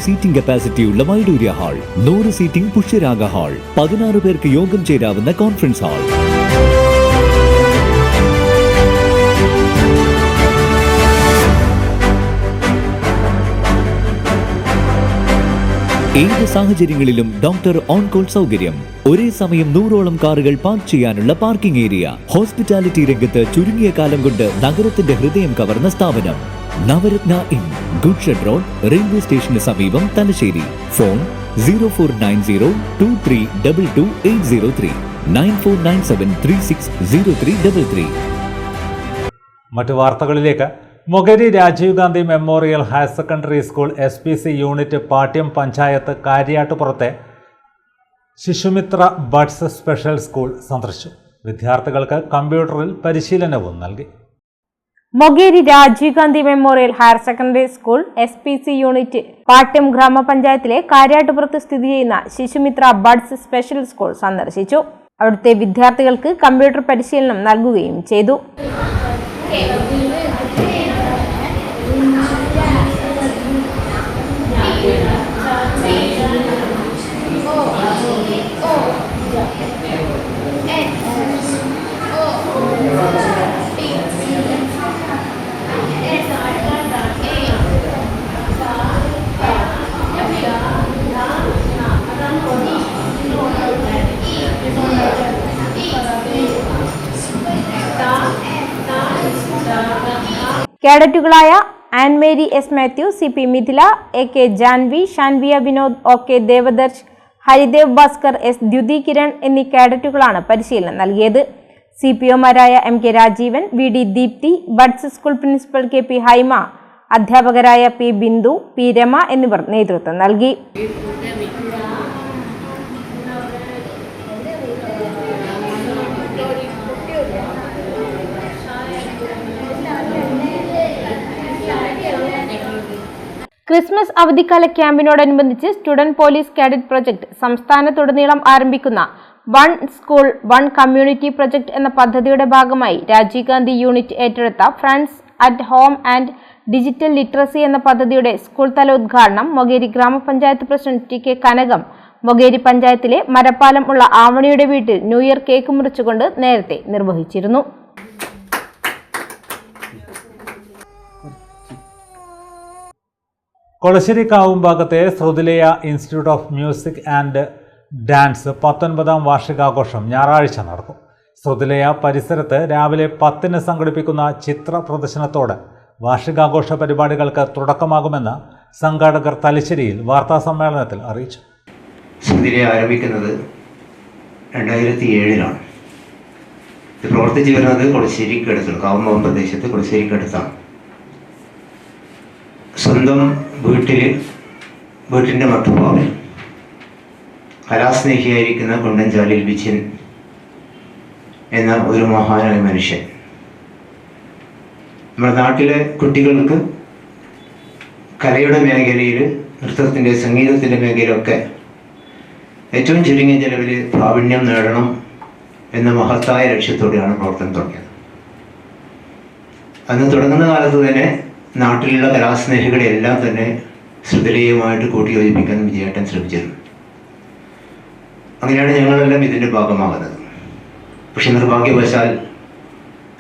Seating കപ്പാസിറ്റിയുള്ള Vaidurya hall, 100 seating Pushyaraga hall, 16 പേർക്ക് യോഗം ചേരാവുന്ന കോൺഫറൻസ് ഹാൾ. ഏത് സാഹചര്യങ്ങളിലും ഡോക്ടർ ഓൺ കോൾ സൗകര്യം. ഒരേ സമയം 100ഓളം കാറുകൾ പാർക്ക് ചെയ്യാനുള്ള പാർക്കിംഗ് ഏരിയ. ഹോസ്പിറ്റാലിറ്റി രംഗത്ത് ചുരുങ്ങിയ കാലം കൊണ്ട് നഗരത്തിന്റെ ഹൃദയം കവർന്ന സ്ഥാപനം Navaratna inn, good shed road, railway സ്റ്റേഷന് സമീപം, തലശ്ശേരി. ഫോൺ 049023228803, 9497360333. മറ്റു വാർത്തകളിലേക്ക്. Mokeri Rajiv Gandhi memorial higher secondary school SPC unit Pattiam panchayat കാര്യാട്ടുപുറത്തെ ശിശുമിത്ര ബഡ്സ് സ്പെഷ്യൽ സ്കൂൾ സന്ദർശിച്ചു. വിദ്യാർത്ഥികൾക്ക് കമ്പ്യൂട്ടറിൽ പരിശീലനവും നൽകി. Mokeri Rajiv Gandhi memorial higher secondary school SPC unit Pattiam ഗ്രാമപഞ്ചായത്തിലെ കാര്യാട്ടുപുറത്ത് സ്ഥിതി ചെയ്യുന്ന ശിശുമിത്ര ബഡ്സ് സ്പെഷ്യൽ സ്കൂൾ സന്ദർശിച്ചു. അവിടുത്തെ വിദ്യാർത്ഥികൾക്ക് കമ്പ്യൂട്ടർ പരിശീലനം നൽകുകയും ചെയ്തു. കേഡറ്റുകളായ Annmary S Mathew, CP Mithila, AK Janvi, Shanvia Vinod, OK Devadarsh, Haridev Bhaskar, S Dyuthi Kiran എന്നീ കേഡറ്റുകളാണ് പരിശീലനം നൽകിയത്. CPOമാരായ MK Rajeevan, VD Deepthi, buds school principal KP Haima, അധ്യാപകരായ പി ബിന്ദു, പി രമ എന്നിവർ നേതൃത്വം നൽകി. ക്രിസ്മസ് അവധിക്കാല ക്യാമ്പിനോടനുബന്ധിച്ച് സ്റ്റുഡന്റ് പോലീസ് കാഡറ്റ് പ്രൊജക്ട് സംസ്ഥാനത്തുടനീളം ആരംഭിക്കുന്ന one school one community project എന്ന പദ്ധതിയുടെ ഭാഗമായി രാജീവ് ഗാന്ധി യൂണിറ്റ് ഏറ്റെടുത്ത friends at home and digital literacy എന്ന പദ്ധതിയുടെ സ്കൂൾ തല ഉദ്ഘാടനം മൊകേരി ഗ്രാമപഞ്ചായത്ത് പ്രസിഡന്റ് ടി കെ കനകം മൊകേരി പഞ്ചായത്തിലെ മരപ്പാലം ഉള്ള ആവണിയുടെ വീട്ടിൽ ന്യൂ ഇയർ കേക്ക് മുറിച്ചുകൊണ്ട് നേരത്തെ നിർവഹിച്ചിരുന്നു. കൊളശ്ശേരി കാവുംഭാഗത്തെ Shruthilaya institute of music and dance 19ാം വാർഷികാഘോഷം ഞായറാഴ്ച നടക്കും. ശ്രുതിലയ പരിസരത്ത് രാവിലെ 10-ന് സംഘടിപ്പിക്കുന്ന ചിത്ര പ്രദർശനത്തോടെ വാർഷികാഘോഷ പരിപാടികൾക്ക് തുടക്കമാകുമെന്ന് സംഘാടകർ തലശ്ശേരിയിൽ വാർത്താസമ്മേളനത്തിൽ അറിയിച്ചു. ശ്രുതിലയ ആരംഭിക്കുന്നത് 2007-ലാണ്. ഇത് പ്രവർത്തിച്ചു വരുന്നത് കൊളശ്ശേരിക്കടുത്താണ്, കാവുംഭാഗം പ്രദേശത്ത് കൊളശ്ശേരിക്കടുത്താണ്. സ്വന്തം വീട്ടിൻ്റെ മട്ടുപാവിൽ കലാസ്നേഹിയായിരിക്കുന്ന കുണ്ടൻചാലിൽ വിജയൻ എന്ന ഒരു മഹാനായ മനുഷ്യൻ നമ്മുടെ നാട്ടിലെ കുട്ടികൾക്ക് കലയുടെ മേഖലയിൽ, നൃത്തത്തിൻ്റെ, സംഗീതത്തിൻ്റെ മേഖലയിലൊക്കെ ഏറ്റവും ചുരുങ്ങിയ ചെലവിൽ പ്രാവീണ്യം നേടണം എന്ന മഹത്തായ ലക്ഷ്യത്തോടെയാണ് പ്രവർത്തനം തുടങ്ങിയത്. അന്ന് തുടങ്ങുന്ന കാലത്ത് തന്നെ നാട്ടിലുള്ള കലാസ്നേഹികളെല്ലാം തന്നെ ശ്രുതിലയുമായിട്ട് കൂട്ടിയോജിപ്പിക്കാൻ വിജയേട്ടൻ ശ്രമിച്ചിരുന്നു. അങ്ങനെയാണ് ഞങ്ങളെല്ലാം ഇതിൻ്റെ ഭാഗമാകുന്നത്. പക്ഷെ നിർഭാഗ്യവശാൽ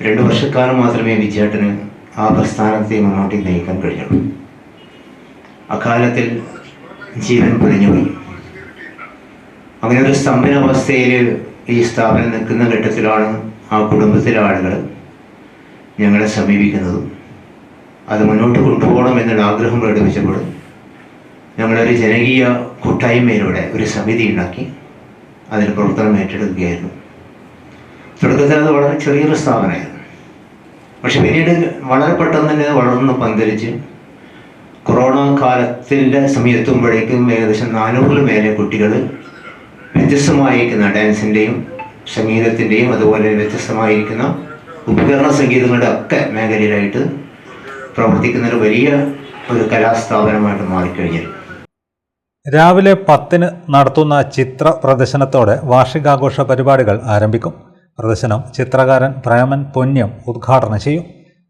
2 വർഷക്കാലം മാത്രമേ വിജയേട്ടന് ആ പ്രസ്ഥാനത്തെ മുന്നോട്ട് നയിക്കാൻ കഴിഞ്ഞുള്ളൂ. അക്കാലത്തിൽ ജീവൻ പൊലിഞ്ഞുപോയി. അങ്ങനെ ഒരു സ്തംഭനാവസ്ഥയിൽ ഈ സ്ഥാപനം നിൽക്കുന്ന ഘട്ടത്തിലാണ് ആ കുടുംബത്തിലെ ആളുകൾ ഞങ്ങളെ സമീപിക്കുന്നതും അത് മുന്നോട്ട് കൊണ്ടുപോകണം എന്നുള്ള ആഗ്രഹം പ്രകടിപ്പിച്ചപ്പോൾ ഞങ്ങളൊരു ജനകീയ കൂട്ടായ്മയിലൂടെ ഒരു സമിതി ഉണ്ടാക്കി അതിന് പ്രവർത്തനം ഏറ്റെടുക്കുകയായിരുന്നു. തുടക്കത്തിൽ അത് വളരെ ചെറിയൊരു സ്ഥാപനമായിരുന്നു. പക്ഷെ പിന്നീട് വളരെ പെട്ടെന്ന് തന്നെ വളർന്ന് പന്തലിച്ച് കൊറോണ കാലത്തിൻ്റെ സമയത്തുമ്പോഴേക്കും ഏകദേശം 400-ൽ മേലെ കുട്ടികൾ വ്യത്യസ്തമായിരിക്കുന്ന ഡാൻസിൻ്റെയും സംഗീതത്തിൻ്റെയും അതുപോലെ വ്യത്യസ്തമായിരിക്കുന്ന ഉപകരണ സംഗീതങ്ങളുടെ ഒക്കെ മേഖലയിലായിട്ട് പ്രവർത്തിക്കുന്ന ഒരു വലിയ ഒരു കലാസ്ഥാപനമായിട്ട് മാറിക്കഴിഞ്ഞു. രാവിലെ 10-ന് നടത്തുന്ന ചിത്ര പ്രദർശനത്തോടെ വാർഷികാഘോഷ പരിപാടികൾ ആരംഭിക്കും. പ്രദർശനം ചിത്രകാരൻ പ്രേമൻ പൊന്നം ഉദ്ഘാടനം ചെയ്യും.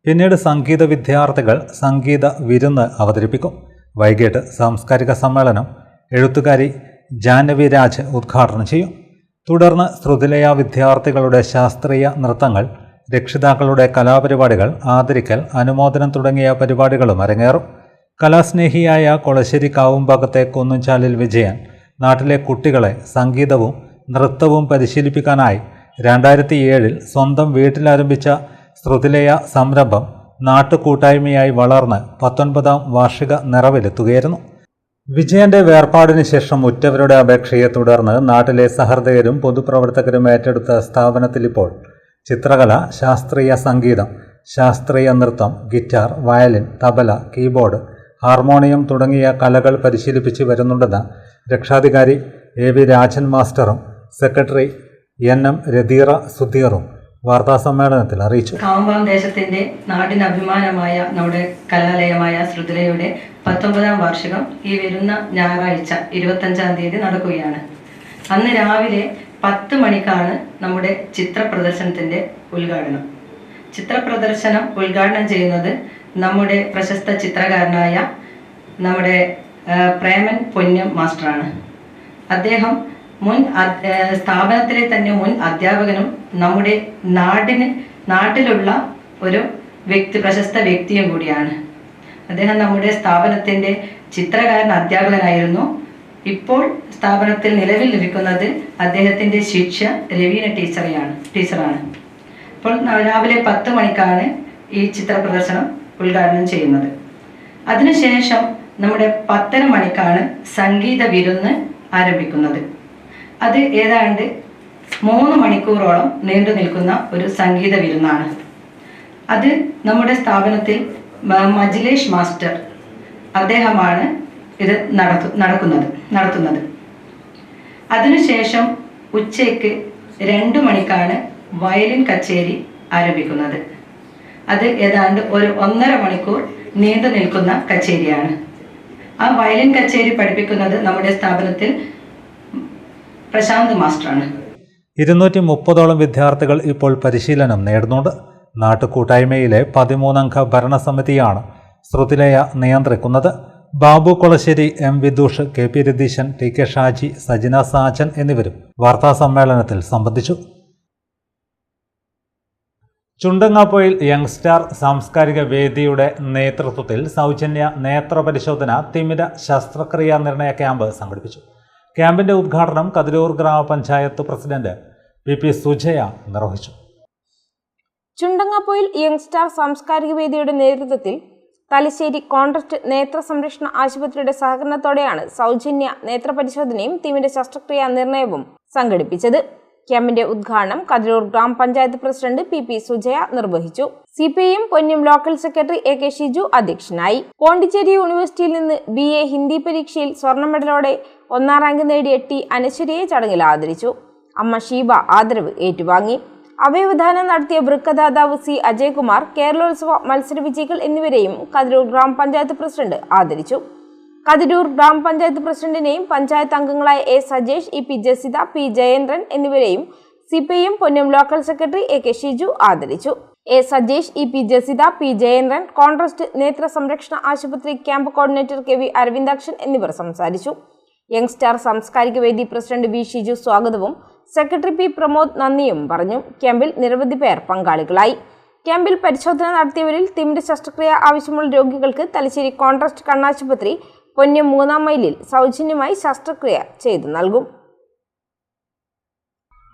പിന്നീട് സംഗീത വിദ്യാർത്ഥികൾ സംഗീത വിരുന്ന് അവതരിപ്പിക്കും. വൈകിട്ട് സാംസ്കാരിക സമ്മേളനം എഴുത്തുകാരി ജാനവി രാജ് ഉദ്ഘാടനം ചെയ്യും. തുടർന്ന് ശ്രുതിലയ വിദ്യാർത്ഥികളുടെ ശാസ്ത്രീയ നൃത്തങ്ങൾ, രക്ഷിതാക്കളുടെ കലാപരിപാടികൾ, ആദരിക്കൽ, അനുമോദനം തുടങ്ങിയ പരിപാടികളും അരങ്ങേറും. കലാസ്നേഹിയായ കൊളശ്ശേരി കാവുംഭാഗത്തെ കുന്നുംചാലിൽ വിജയൻ നാട്ടിലെ കുട്ടികളെ സംഗീതവും നൃത്തവും പരിശീലിപ്പിക്കാനായി 2007-ൽ സ്വന്തം വീട്ടിലാരംഭിച്ച ശ്രുതിലയ സംരംഭം നാട്ടുകൂട്ടായ്മയായി വളർന്ന് 19ാം വാർഷിക നിറവിലെത്തുകയായിരുന്നു. വിജയന്റെ വേർപാടിന് ശേഷം ഉറ്റവരുടെ അപേക്ഷയെ തുടർന്ന് നാട്ടിലെ സഹൃദയരും പൊതുപ്രവർത്തകരും ഏറ്റെടുത്ത സ്ഥാപനത്തിലിപ്പോൾ ചിത്രകല, ശാസ്ത്രീയ സംഗീതം, ശാസ്ത്രീയ നൃത്തം, guitar, violin, tabla, keyboard, harmonium തുടങ്ങിയ കലകൾ പരിശീലിപ്പിച്ച് വരുന്നുണ്ടെന്ന് രക്ഷാധികാരി എ വി രാജൻ മാസ്റ്ററും സെക്രട്ടറി NM രതീറ സുധീറും വാർത്താസമ്മേളനത്തിൽ അറിയിച്ചു. കാവുംഭാഗം ദേശത്തിന്റെ നാടിന് അഭിമാനമായ നമ്മുടെ കലാലയമായ ശ്രുതിലയുടെ 19ാം വാർഷികം ഈ വരുന്ന ഞായറാഴ്ച 25-ാം തീയതി നടക്കുകയാണ്. അന്ന് രാവിലെ 10 മണിക്കാണ് നമ്മുടെ ചിത്ര പ്രദർശനത്തിന്റെ ഉദ്ഘാടനം. ചിത്ര പ്രദർശനം ഉദ്ഘാടനം ചെയ്യുന്നത് നമ്മുടെ പ്രശസ്ത ചിത്രകാരനായ നമ്മുടെ പ്രേമൻ പൊന്നം മാസ്റ്ററാണ്. അദ്ദേഹം സ്ഥാപനത്തിലെ തന്നെ മുൻ അധ്യാപകനും നമ്മുടെ നാട്ടിലുള്ള ഒരു പ്രശസ്ത വ്യക്തിയും കൂടിയാണ്. അദ്ദേഹം നമ്മുടെ സ്ഥാപനത്തിന്റെ ചിത്രകാരൻ അധ്യാപകനായിരുന്നു. ഇപ്പോൾ സ്ഥാപനത്തിൽ നിലവിൽ ലഭിക്കുന്നത് അദ്ദേഹത്തിന്റെ ശിക്ഷ രവീന ടീച്ചറാണ്. അപ്പോൾ രാവിലെ 10 മണിക്കാണ് ഈ ചിത്ര പ്രദർശനം ഉദ്ഘാടനം ചെയ്യുന്നത്. അതിനുശേഷം നമ്മുടെ 10:30 മണിക്കാണ് സംഗീത വിരുന്ന് ആരംഭിക്കുന്നത്. അത് ഏതാണ്ട് 3 മണിക്കൂറോളം നീണ്ടു നിൽക്കുന്ന ഒരു സംഗീത വിരുന്നാണ്. അത് നമ്മുടെ സ്ഥാപനത്തിൽ മജ്ലേഷ് മാസ്റ്റർ അദ്ദേഹമാണ് ഇത് നടത്തുന്നത്. അതിനുശേഷം ഉച്ചയ്ക്ക് 2 മണിക്കാണ് വയലിൻ കച്ചേരി ആരംഭിക്കുന്നത്. അത് ഏതാണ്ട് ഒരു 1.5 മണിക്കൂർ നീണ്ടു നിൽക്കുന്ന കച്ചേരിയാണ്. ആ വയലിൻ കച്ചേരി പഠിപ്പിക്കുന്നത് നമ്മുടെ സ്ഥാപനത്തിൽ പ്രശാന്ത് മാസ്റ്ററാണ്. 230ഓളം വിദ്യാർത്ഥികൾ ഇപ്പോൾ പരിശീലനം നേടുന്നുണ്ട്. നാട്ടുകൂട്ടായ്മയിലെ 13-അംഗ ഭരണസമിതിയാണ് ശ്രുതിലയ നിയന്ത്രിക്കുന്നത്. Babu Kolassery, M Vidoosh, K P Ratheeshan, T K Shaji, Sajina Sajan എന്നിവരും വാർത്താസമ്മേളനത്തിൽ സംബന്ധിച്ചു. ചുണ്ടങ്ങാപ്പൊയിൽ യങ്സ്റ്റാർ സാംസ്കാരിക വേദിയുടെ നേതൃത്വത്തിൽ സൗജന്യ നേത്രപരിശോധന തിമിര ശസ്ത്രക്രിയാ നിർണയ ക്യാമ്പ് സംഘടിപ്പിച്ചു. ക്യാമ്പിന്റെ ഉദ്ഘാടനം കതിരൂർ ഗ്രാമപഞ്ചായത്ത് പ്രസിഡന്റ് പി സുജയ നിർവഹിച്ചു. ചുണ്ടങ്ങാപ്പൊയിൽ യങ്സ്റ്റാർ സാംസ്കാരിക വേദിയുടെ നേതൃത്വത്തിൽ തലശ്ശേരി കോൺട്രസ്റ്റ് നേത്ര സംരക്ഷണ ആശുപത്രിയുടെ സഹകരണത്തോടെയാണ് സൗജന്യ നേത്രപരിശോധനയും തിമിര ശസ്ത്രക്രിയാ നിർണയവും സംഘടിപ്പിച്ചത്. ക്യാമ്പിന്റെ ഉദ്ഘാടനം കതിരൂർ ഗ്രാമപഞ്ചായത്ത് പ്രസിഡന്റ് പി സുജയ നിർവഹിച്ചു. CPIM Ponnam local secretary AK Shiju അധ്യക്ഷനായി. പോണ്ടിച്ചേരി യൂണിവേഴ്സിറ്റിയിൽ നിന്ന് BA ഹിന്ദി പരീക്ഷയിൽ സ്വർണ്ണ മെഡലോടെ 1ാം റാങ്ക് നേടിയ T അനശ്വരിയെ ചടങ്ങിൽ ആദരിച്ചു. അമ്മ ഷീബ ആദരവ് ഏറ്റുവാങ്ങി. അവയവദാനം നടത്തിയ വൃക്കദാതാവ് C അജയ്കുമാർ, കേരളോത്സവ മത്സര വിജയികൾ എന്നിവരെയും കതിരൂർ ഗ്രാമപഞ്ചായത്ത് പ്രസിഡന്റ് ആദരിച്ചു. കതിരൂർ ഗ്രാമപഞ്ചായത്ത് പ്രസിഡന്റിനെയും പഞ്ചായത്ത് അംഗങ്ങളായ A Sajesh, EP Jasitha, P Jayendran എന്നിവരെയും CPIM Ponnam local secretary AK Shiju ആദരിച്ചു. A Sajesh, EP Jasitha, P Jayendran, contrast നേത്ര സംരക്ഷണ ആശുപത്രി ക്യാമ്പ് കോർഡിനേറ്റർ KV അരവിന്ദാക്ഷൻ എന്നിവർ സംസാരിച്ചു. യങ്സ്റ്റാർ സാംസ്കാരിക വേദി പ്രസിഡന്റ് V ഷിജു സ്വാഗതവും സെക്രട്ടറി P പ്രമോദ് നന്ദിയും പറഞ്ഞു. ക്യാമ്പിൽ നിരവധി പേർ പങ്കാളികളായി. ക്യാമ്പിൽ പരിശോധന നടത്തിയവരിൽ തിമിര ശസ്ത്രക്രിയ ആവശ്യമുള്ള രോഗികൾക്ക് തലശ്ശേരി കോൺട്രസ്റ്റ് കണ്ണാശുപത്രി പൊന്നം 3-ാം മൈലിൽ സൗജന്യമായി ശസ്ത്രക്രിയ ചെയ്തു നൽകും.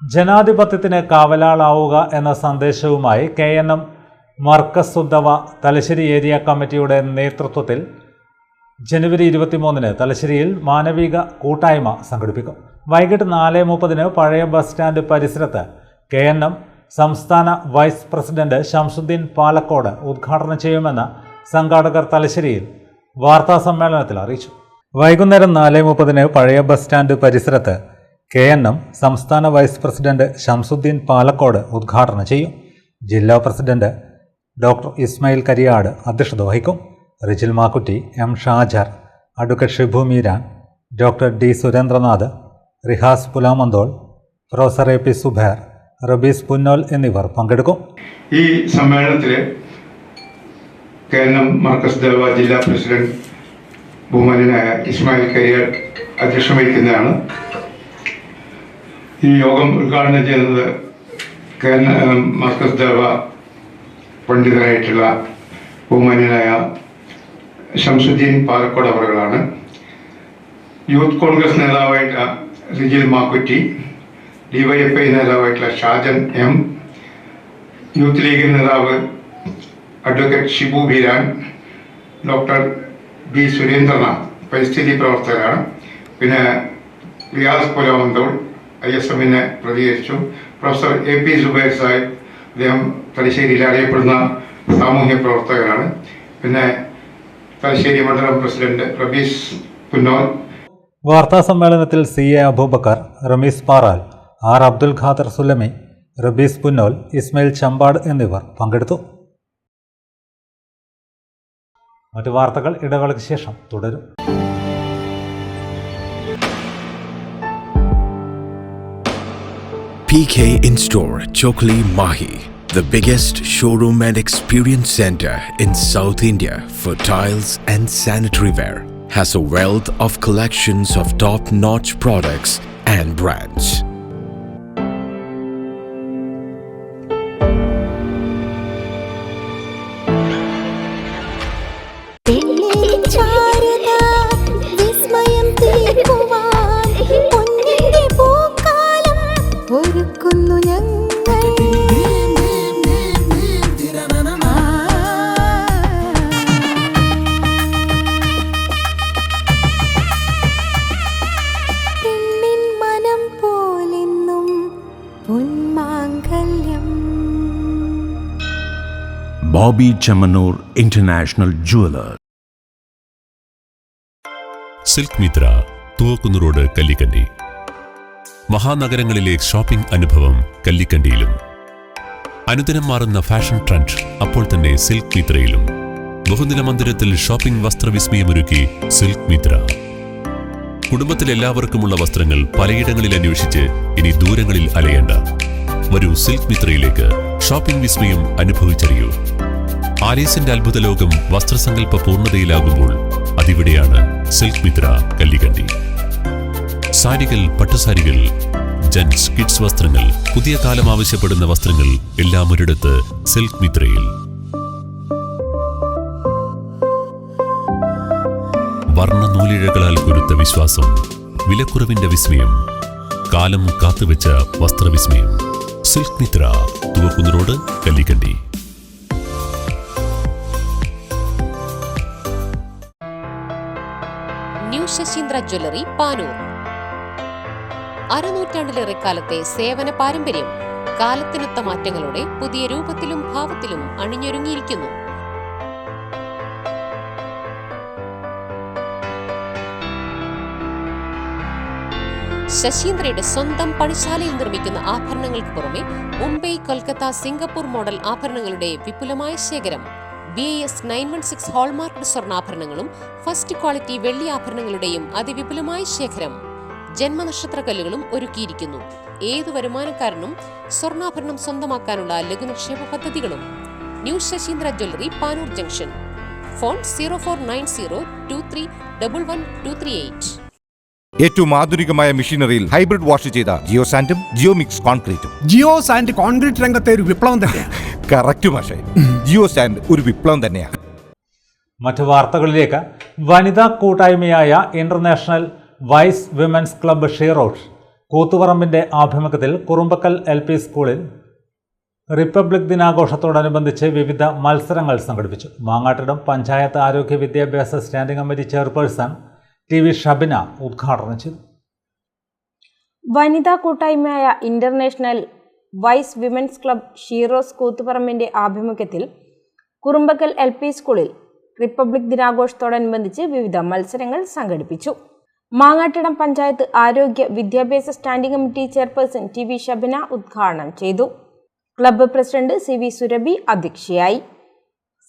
ജനാധിപത്യത്തിന് കാവലാളാവുക എന്ന സന്ദേശവുമായി KNM മർക്കസ് ഉദ്ദവ തലശ്ശേരി ഏരിയ കമ്മിറ്റിയുടെ നേതൃത്വത്തിൽ ജനുവരി 23-ന് തലശ്ശേരിയിൽ മാനവിക കൂട്ടായ്മ സംഘടിപ്പിക്കും. വൈകിട്ട് 4:30-ന് പഴയ ബസ് സ്റ്റാൻഡ് പരിസരത്ത് KNM സംസ്ഥാന വൈസ് പ്രസിഡന്റ് ഷംസുദ്ദീൻ പാലക്കോട് ഉദ്ഘാടനം ചെയ്യുമെന്ന് സംഘാടകർ തലശ്ശേരിയിൽ വാർത്താസമ്മേളനത്തിൽ അറിയിച്ചു. വൈകുന്നേരം 4:30-ന് പഴയ ബസ് സ്റ്റാൻഡ് പരിസരത്ത് KNM സംസ്ഥാന വൈസ് പ്രസിഡന്റ് ഷംസുദ്ദീൻ പാലക്കോട് ഉദ്ഘാടനം ചെയ്യും. ജില്ലാ പ്രസിഡന്റ് ഡോക്ടർ ഇസ്മായിൽ കരിയാട് അധ്യക്ഷത വഹിക്കും. Rijil Makkutty, M Shajar, advocate Shibu Meeran, doctor D Surendranath, Rihas Pulamanthole, professor AP Subair, Rabees Punnol എന്നിവർ പങ്കെടുക്കും. ഈ സമ്മേളനത്തിൽ KNM മർക്കസ് ഉദ്ദവ ജില്ലാ പ്രസിഡന്റ് ബഹുമാന്യനായ ഇസ്മായിൽ കരിയാർ അധ്യക്ഷം വഹിക്കുന്നതാണ്. ഈ യോഗം ഉദ്ഘാടനം ചെയ്യുന്നത് KNM മർക്കസ് ഉദ്ദവ പണ്ഡിതരായിട്ടുള്ള ബഹുമാന്യനായ ഷംസുദ്ദീൻ പാലക്കോട് അവറുകളാണ്. യൂത്ത് കോൺഗ്രസ് നേതാവായിട്ടുള്ള റിജിൽ മാക്കുറ്റി, DYFI നേതാവായിട്ടുള്ള ഷാജൻ M, യൂത്ത് ലീഗ് നേതാവ് advocate Shibu Meeran, doctor B Surendranath പരിസ്ഥിതി പ്രവർത്തകരാണ്. പിന്നെ റിയാസ് പുലാമന്തോൾ ISMനെ പ്രതികരിച്ചു. പ്രൊഫസർ AP സുബൈർ സാഹിബ്, അദ്ദേഹം തലശ്ശേരിയിൽ അറിയപ്പെടുന്ന സാമൂഹ്യ പ്രവർത്തകരാണ്. പിന്നെ തലശ്ശേരി മണ്ഡലം പ്രസിഡന്റ് റബീസ് പുന്നോൽ. വാർത്താ സമ്മേളനത്തിൽ CA അബൂബക്കർ, റമീസ് പാറാൽ, R അബ്ദുൽ ഖാദർ സുലമി, റബീസ് പുന്നോൽ, ഇസ്മയിൽ ചമ്പാട് എന്നിവർ പങ്കെടുത്തു. മറ്റു വാർത്തകൾ ഇടവേളയ്ക്ക് ശേഷം തുടരും. PK In-Store, Chokli, Mahi, the biggest showroom and experience center in South India for tiles and sanitary ware, has a wealth of collections of top-notch products and brands. പെണ്ണിൻ മനം പോലെ Bobby Chemmanur international jeweller. Silk Mitra, Thuvakkunnu road, Kallikkandi. മഹാനഗരങ്ങളിലെ ഷോപ്പിംഗ് അനുഭവം കല്ലിക്കണ്ടിയിലും. അനുദിനം മാറുന്ന ഫാഷൻ ട്രെൻഡ് അപ്പോൾ തന്നെ സിൽക്ക് മിത്രയിലും. ബഹുനില മന്ദിരത്തിൽ ഷോപ്പിംഗ് വസ്ത്രവിസ്മയമൊരുക്കി സിൽക്ക് മിത്ര. കുടുംബത്തിലെല്ലാവർക്കുമുള്ള വസ്ത്രങ്ങൾ പലയിടങ്ങളിൽ അന്വേഷിച്ച് ഇനി ദൂരങ്ങളിൽ അലയേണ്ട. വരൂ സിൽക്ക് മിത്രയിലേക്ക്. ഷോപ്പിംഗ് വിസ്മയം അനുഭവിച്ചറിയൂ. ആലീസിന്റെ അത്ഭുത ലോകം വസ്ത്രസങ്കല്പ പൂർണ്ണതയിലാകുമ്പോൾ അതിവിടെയാണ് സിൽക്ക് മിത്ര, കല്ലിക്കണ്ടി. സാരികൾ, പട്ടുസാരികൾ, ജെന്റ്സ്, കിഡ്സ് വസ്ത്രങ്ങൾ, പുതിയ കാലം ആവശ്യപ്പെടുന്ന വസ്ത്രങ്ങൾ എല്ലാം ഒരിടത്ത് സിൽക്ക് മിത്രയിൽ. വർണ്ണനൂലിഴകളാൽ കുരുത്ത വിശ്വാസം, വിലക്കുറവിന്റെ വിസ്മയം, കാലം കാത്തുവെച്ച വസ്ത്രവിസ്മയം. Silk Mitra, Thuvakkunnu road, Kallikkandi. New Sasheendra jewellery, Panoor. അരനൂറ്റാണ്ടിലേറെ കാലത്തെ സേവന പാരമ്പര്യം കാലത്തിനൊത്ത മാറ്റങ്ങളോടെ പുതിയ രൂപത്തിലും ഭാവത്തിലും അണിഞ്ഞൊരുങ്ങിയിരിക്കുന്നു. ശശീന്ദ്രയുടെ സ്വന്തം പണിശാലയിൽ നിർമ്മിക്കുന്ന ആഭരണങ്ങൾക്ക് പുറമെ മുംബൈ, കൊൽക്കത്ത, സിംഗപ്പൂർ മോഡൽ ആഭരണങ്ങളുടെ വിപുലമായ ശേഖരം. BIS 916 ഹോൾമാർക്ക്ഡ് സ്വർണ്ണാഭരണങ്ങളും ഫസ്റ്റ് ക്വാളിറ്റി വെള്ളി ആഭരണങ്ങളുടെയും അതിവിപുലമായ ശേഖരം. ജന്മനക്ഷത്ര കല്ലുകളും ഒരുക്കിയിരിക്കുന്നു. ഏതു വരുമാനക്കാരനും സ്വർണ്ണാഭരണം സ്വന്തമാക്കാനുള്ള ലഘുനിക്ഷേപ പദ്ധതികളും. New Sasheendra jewellery, Panoor junction. Phone 049023112238. ഏറ്റവും ആധുനികമായ മെഷീനറിയിൽ ഹൈബ്രിഡ് വാഷ് ചെയ്ത ജിയോ സാൻഡും ജിയോ മിക്സ് കോൺക്രീറ്റും. ജിയോ സാൻഡ് കോൺക്രീറ്റ് രംഗത്തെ ഒരു വിപ്ലവം തന്നെയാണ്. കറക്റ്റ് മാഷേ, ജിയോ സാൻഡ് ഒരു വിപ്ലവം തന്നെയാണ്. മറ്റു വാർത്തകളിലേക്ക്. വനിതാ കൂട്ടായ്മയായ ഇന്റർനാഷണൽ വൈസ് വിമൻസ് ക്ലബ്ബ് ഷീറോഷ് കൂത്തുപറമ്പിന്റെ ആഭിമുഖ്യത്തിൽ കുറുമ്പക്കൽ LP സ്കൂളിൽ റിപ്പബ്ലിക് ദിനാഘോഷത്തോടനുബന്ധിച്ച് വിവിധ മത്സരങ്ങൾ സംഘടിപ്പിച്ചു. മാങ്ങാട്ടിടം പഞ്ചായത്ത് ആരോഗ്യ വിദ്യാഭ്യാസ standing committee chairperson TV Shabina ഉദ്ഘാടനം ചെയ്തു. വനിതാ കൂട്ടായ്മയായ ഇന്റർനാഷണൽ വൈസ് വിമൻസ് ക്ലബ്ബ് ഷീറോസ് കൂത്തുപറമ്പിന്റെ ആഭിമുഖ്യത്തിൽ കുറുമ്പക്കൽ LP സ്കൂളിൽ റിപ്പബ്ലിക് ദിനാഘോഷത്തോടനുബന്ധിച്ച് വിവിധ മത്സരങ്ങൾ സംഘടിപ്പിച്ചു. മാങ്ങാട്ടിടം പഞ്ചായത്ത് ആരോഗ്യ വിദ്യാഭ്യാസ standing committee chairperson TV Shabina ഉദ്ഘാടനം ചെയ്തു. ക്ലബ്ബ് പ്രസിഡന്റ് CV സുരഭി അധ്യക്ഷയായി.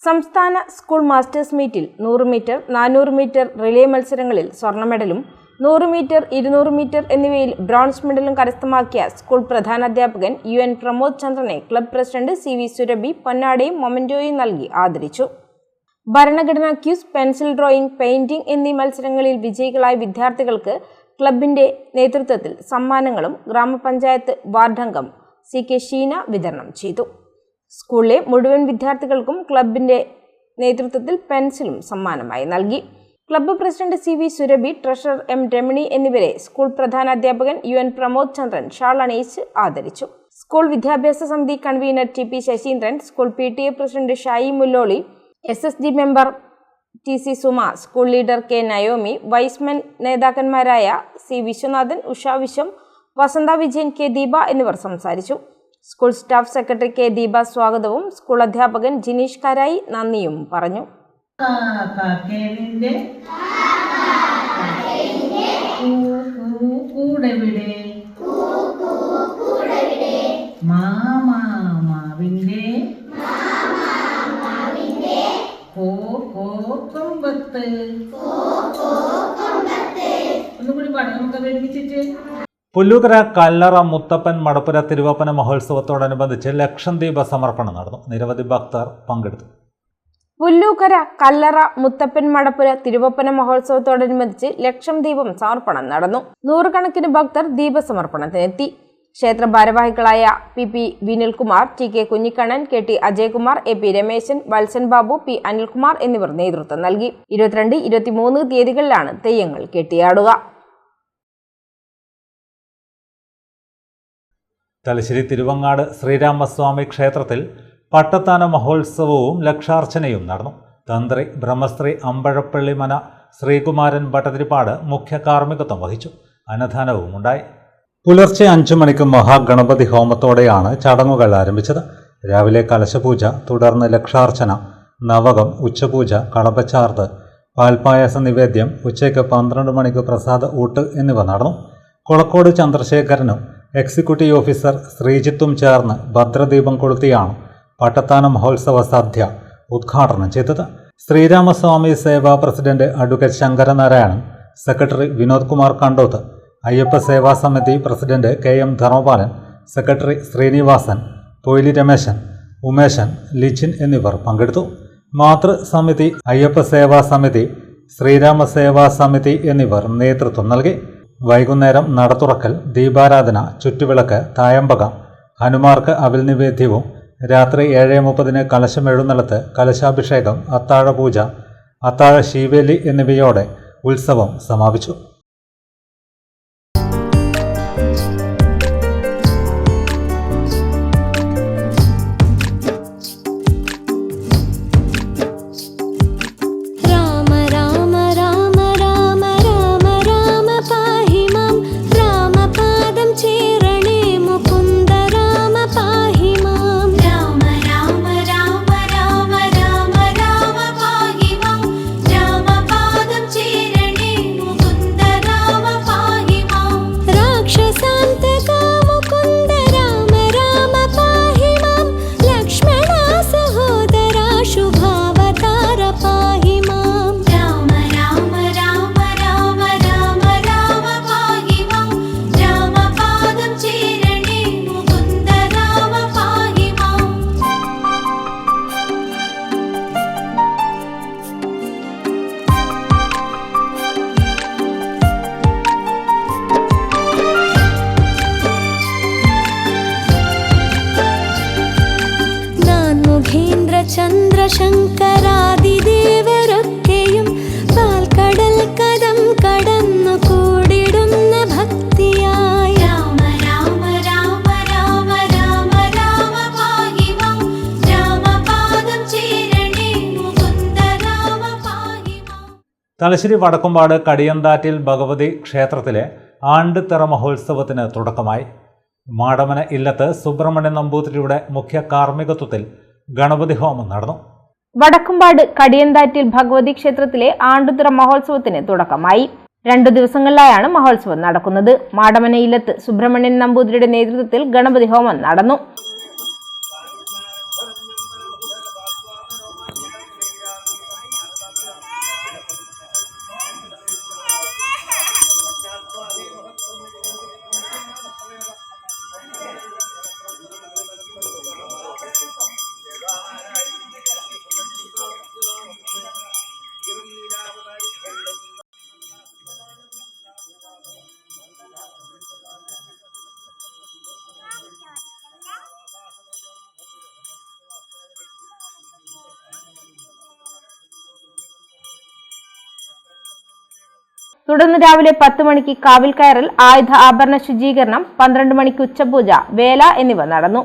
സംസ്ഥാന സ്കൂൾ മാസ്റ്റേഴ്സ് മീറ്റിൽ 100 മീറ്റർ, 400 മീറ്റർ റിലേ മത്സരങ്ങളിൽ സ്വർണ്ണ മെഡലും 100 മീറ്റർ, 200 മീറ്റർ എന്നിവയിൽ ബ്രോൺസ് മെഡലും കരസ്ഥമാക്കിയ സ്കൂൾ പ്രധാനാധ്യാപകൻ UN പ്രമോദ് ചന്ദ്രനെ ക്ലബ്ബ് പ്രസിഡന്റ് CV സുരഭി പൊന്നാടയും മൊമന്റോയും നൽകി ആദരിച്ചു. ഭരണഘടനാ ക്യൂസ്, പെൻസിൽ ഡ്രോയിങ്, പെയിന്റിംഗ് എന്നീ മത്സരങ്ങളിൽ വിജയികളായ വിദ്യാർത്ഥികൾക്ക് ക്ലബിന്റെ നേതൃത്വത്തിൽ സമ്മാനങ്ങളും ഗ്രാമപഞ്ചായത്ത് വാർഡംഗം CK ഷീന വിതരണം ചെയ്തു. സ്കൂളിലെ മുഴുവൻ വിദ്യാർത്ഥികൾക്കും ക്ലബിന്റെ നേതൃത്വത്തിൽ പെൻസിലും സമ്മാനമായി നൽകി. Club president CV Surabhi, treasurer M Ramani എന്നിവരെ സ്കൂൾ പ്രധാനാധ്യാപകൻ UN പ്രമോദ് ചന്ദ്രൻ ഷാൾ അണിയിച്ച് ആദരിച്ചു. സ്കൂൾ വിദ്യാഭ്യാസ സമിതി convener TP Sasheendran, school PTA president Shayi Mulloli, SSG member TC Suma, school leader K Naomi, Y's men നേതാക്കന്മാരായ C വിശ്വനാഥൻ, ഉഷ വിശ്വം, വസന്ത വിജയൻ, K ദീപ എന്നിവർ സംസാരിച്ചു. School staff secretary K Deepa സ്വാഗതവും സ്കൂൾ അധ്യാപകൻ ജിനീഷ് കാരായി നന്ദിയും പറഞ്ഞു. പുല്ലൂക്കര കല്ലറ മുത്തപ്പൻ മടപ്പുര തിരുവപ്പന മഹോത്സവത്തോടനുബന്ധിച്ച് ലക്ഷദ്വീപ സമർപ്പണം നടന്നു. നിരവധി ഭക്തർ പങ്കെടുത്തു. പുല്ലൂക്കര കല്ലറ മുത്തപ്പൻ മടപ്പുര തിരുവപ്പന മഹോത്സവത്തോടനുബന്ധിച്ച് ലക്ഷം ദീപം സമർപ്പണം നടന്നു. നൂറുകണക്കിന് ഭക്തർ ദീപസമർപ്പണത്തിനെത്തി. ക്ഷേത്ര ഭാരവാഹികളായ PP Vinilkumar, TK Kunhikannan, KT Ajaykumar, AP Rameshan, Valsan Babu, P Anilkumar എന്നിവർ നേതൃത്വം നൽകി. 22, 23 തീയതികളിലാണ് തെയ്യങ്ങൾ കെട്ടിയാടുക. തലശ്ശേരി തിരുവങ്ങാട് ശ്രീരാമസ്വാമി ക്ഷേത്രത്തിൽ പട്ടത്താന മഹോത്സവവും ലക്ഷാർച്ചനയും നടന്നു. തന്ത്രി ബ്രഹ്മശ്രീ അമ്പഴപ്പള്ളി മന ശ്രീകുമാരൻ ഭട്ടതിരിപ്പാട് മുഖ്യ കാർമ്മികത്വം വഹിച്ചു. അന്നദാനവും ഉണ്ടായി. പുലർച്ചെ 5 മണിക്ക് മഹാഗണപതി ഹോമത്തോടെയാണ് ചടങ്ങുകൾ ആരംഭിച്ചത്. രാവിലെ കലശപൂജ, തുടർന്ന് ലക്ഷാർച്ചന, നവകം, ഉച്ചപൂജ, കളഭച്ചാർത്ത്, പാൽപ്പായസ നിവേദ്യം, ഉച്ചയ്ക്ക് 12 മണിക്ക് പ്രസാദ ഊട്ട് എന്നിവ നടന്നു. കൊളക്കോട് ചന്ദ്രശേഖരനും എക്സിക്യൂട്ടീവ് ഓഫീസർ ശ്രീജിത്തും ചേർന്ന് ഭദ്രദീപം കൊളുത്തിയാണ് പട്ടത്താന മഹോത്സവ സദ്യ ഉദ്ഘാടനം ചെയ്തത്. Sreeramaswamy Seva president advocate Sankaranarayanan, secretary Vinod Kumar Kandoth, Ayyappa Seva Samithi president KM Dharmapalan, secretary Sreenivasan, Poyili Rameshan, Umeshan, Lijin എന്നിവർ പങ്കെടുത്തു. മാതൃസമിതി, അയ്യപ്പ സേവാ സമിതി, ശ്രീരാമ സേവാ സമിതി എന്നിവർ നേതൃത്വം നൽകി. വൈകുന്നേരം നടത്തുറക്കൽ, ദീപാരാധന, ചുറ്റുവിളക്ക്, തായമ്പക, ഹനുമാർക്ക് അവിൽ നിവേദ്യവും രാത്രി 7:30 കലശമെഴുന്നള്ളത്ത്, കലശാഭിഷേകം, അത്താഴപൂജ, അത്താഴ ശീവേലി എന്നിവയോടെ ഉത്സവം സമാപിച്ചു. ചന്ദ്രശങ്കരാദിദേവരൊക്കെയും പാൽക്കടൽ കടം കടന്നു കൂടിടുന്ന ഭക്തിയായി രാമ രാമ രാമ രാമ രാമ രാമ പാഹി മാം രാമപാദം ചേരണേ മുകുന്ദ രാമ പാഹി മാം. തലശ്ശേരി വടക്കുംപാട് കടിയന്താറ്റിൽ ഭഗവതി ക്ഷേത്രത്തിലെ ആണ്ടുതിറ മഹോത്സവത്തിന് തുടക്കമായി. മാടമന ഇല്ലത്ത് സുബ്രഹ്മണ്യൻ നമ്പൂതിരിയുടെ മുഖ്യ കാർമ്മികത്വത്തിൽ ഗണപതി ഹോമം നടന്നു. വടക്കുംപാട് കടിയന്താറ്റിൽ ഭഗവതി ക്ഷേത്രത്തിലെ ആണ്ടുതിറ മഹോത്സവത്തിന് തുടക്കമായി. 2 ദിവസങ്ങളിലായാണ് മഹോത്സവം നടക്കുന്നത്. മാടമന ഇല്ലത്ത് സുബ്രഹ്മണ്യൻ നമ്പൂതിരിയുടെ നേതൃത്വത്തിൽ ഗണപതി ഹോമം നടന്നു. തുടർന്ന് രാവിലെ 10 മണിക്ക് കാവിൽ കയറൽ, ആയുധ ആഭരണ ശുചീകരണം, 12 മണിക്ക് ഉച്ചപൂജ, വേല എന്നിവ നടന്നു.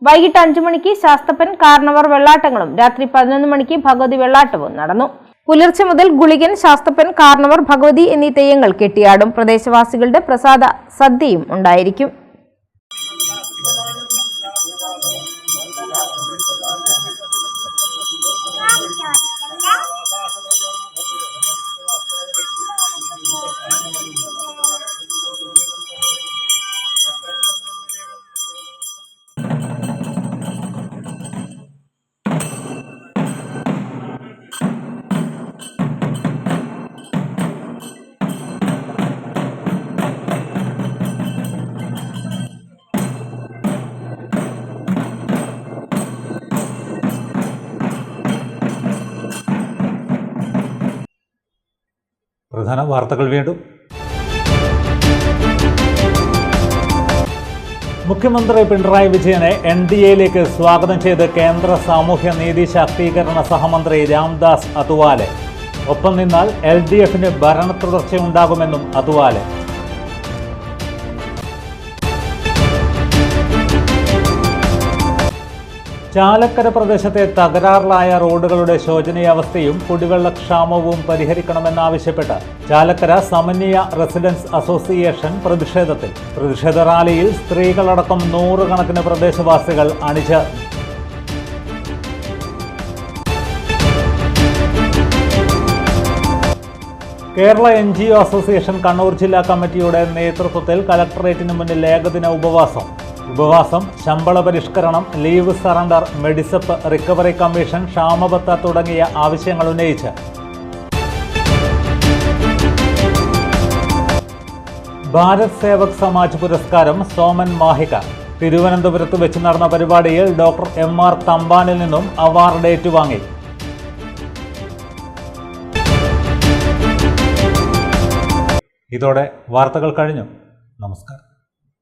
വൈകിട്ട് 5 മണിക്ക് ശാസ്തപ്പൻ കാർണവർ വെള്ളാട്ടങ്ങളും രാത്രി 11 മണിക്ക് ഭഗവതി വെള്ളാട്ടവും നടന്നു. പുലർച്ചെ മുതൽ ഗുളികൻ, ശാസ്തപ്പൻ, കാർണവർ, ഭഗവതി എന്നീ തെയ്യങ്ങൾ കെട്ടിയാടും. പ്രദേശവാസികളുടെ പ്രസാദ സദ്യയും ഉണ്ടായിരിക്കും. പ്രധാന വാർത്തകൾ വീണ്ടും. മുഖ്യമന്ത്രി പിണറായി വിജയനെ NDAയിലേക്ക് സ്വാഗതം ചെയ്ത് കേന്ദ്ര സാമൂഹ്യ നീതി ശാക്തീകരണ സഹമന്ത്രി രാംദാസ് അത്വാലെ. ഒപ്പം നിന്നാൽ LDFന് ഭരണ തുടർച്ചയുണ്ടാകുമെന്നും അത്വാലെ. ചാലക്കര പ്രദേശത്തെ തകരാറിലായ റോഡുകളുടെ ശോചനീയാവസ്ഥയും കുടിവെള്ളക്ഷാമവും പരിഹരിക്കണമെന്നാവശ്യപ്പെട്ട് ചാലക്കര സമന്വയ റെസിഡൻസ് അസോസിയേഷൻ പ്രതിഷേധത്തിൽ. പ്രതിഷേധ റാലിയിൽ സ്ത്രീകളടക്കം 100 കണക്കിന് പ്രദേശവാസികൾ അണിചേർന്നു. കേരള NGO അസോസിയേഷൻ കണ്ണൂർ ജില്ലാ കമ്മിറ്റിയുടെ നേതൃത്വത്തിൽ കലക്ടറേറ്റിന് മുന്നിൽ ഏകദിന ഉപവാസം ശമ്പള പരിഷ്കരണം, leave surrender, Medisep, recovery commission, ക്ഷാമബത്ത തുടങ്ങിയ ആവശ്യങ്ങൾ ഉന്നയിച്ച് ഭാരത് സേവക് സമാജ് പുരസ്കാരം സോമൻ മാഹിക. തിരുവനന്തപുരത്ത് വെച്ച് നടന്ന പരിപാടിയിൽ ഡോക്ടർ MR തമ്പാനിൽ നിന്നും അവാർഡ് ഏറ്റുവാങ്ങി. ഇതോടെ വാർത്തകൾ കഴിഞ്ഞു. നമസ്കാരം.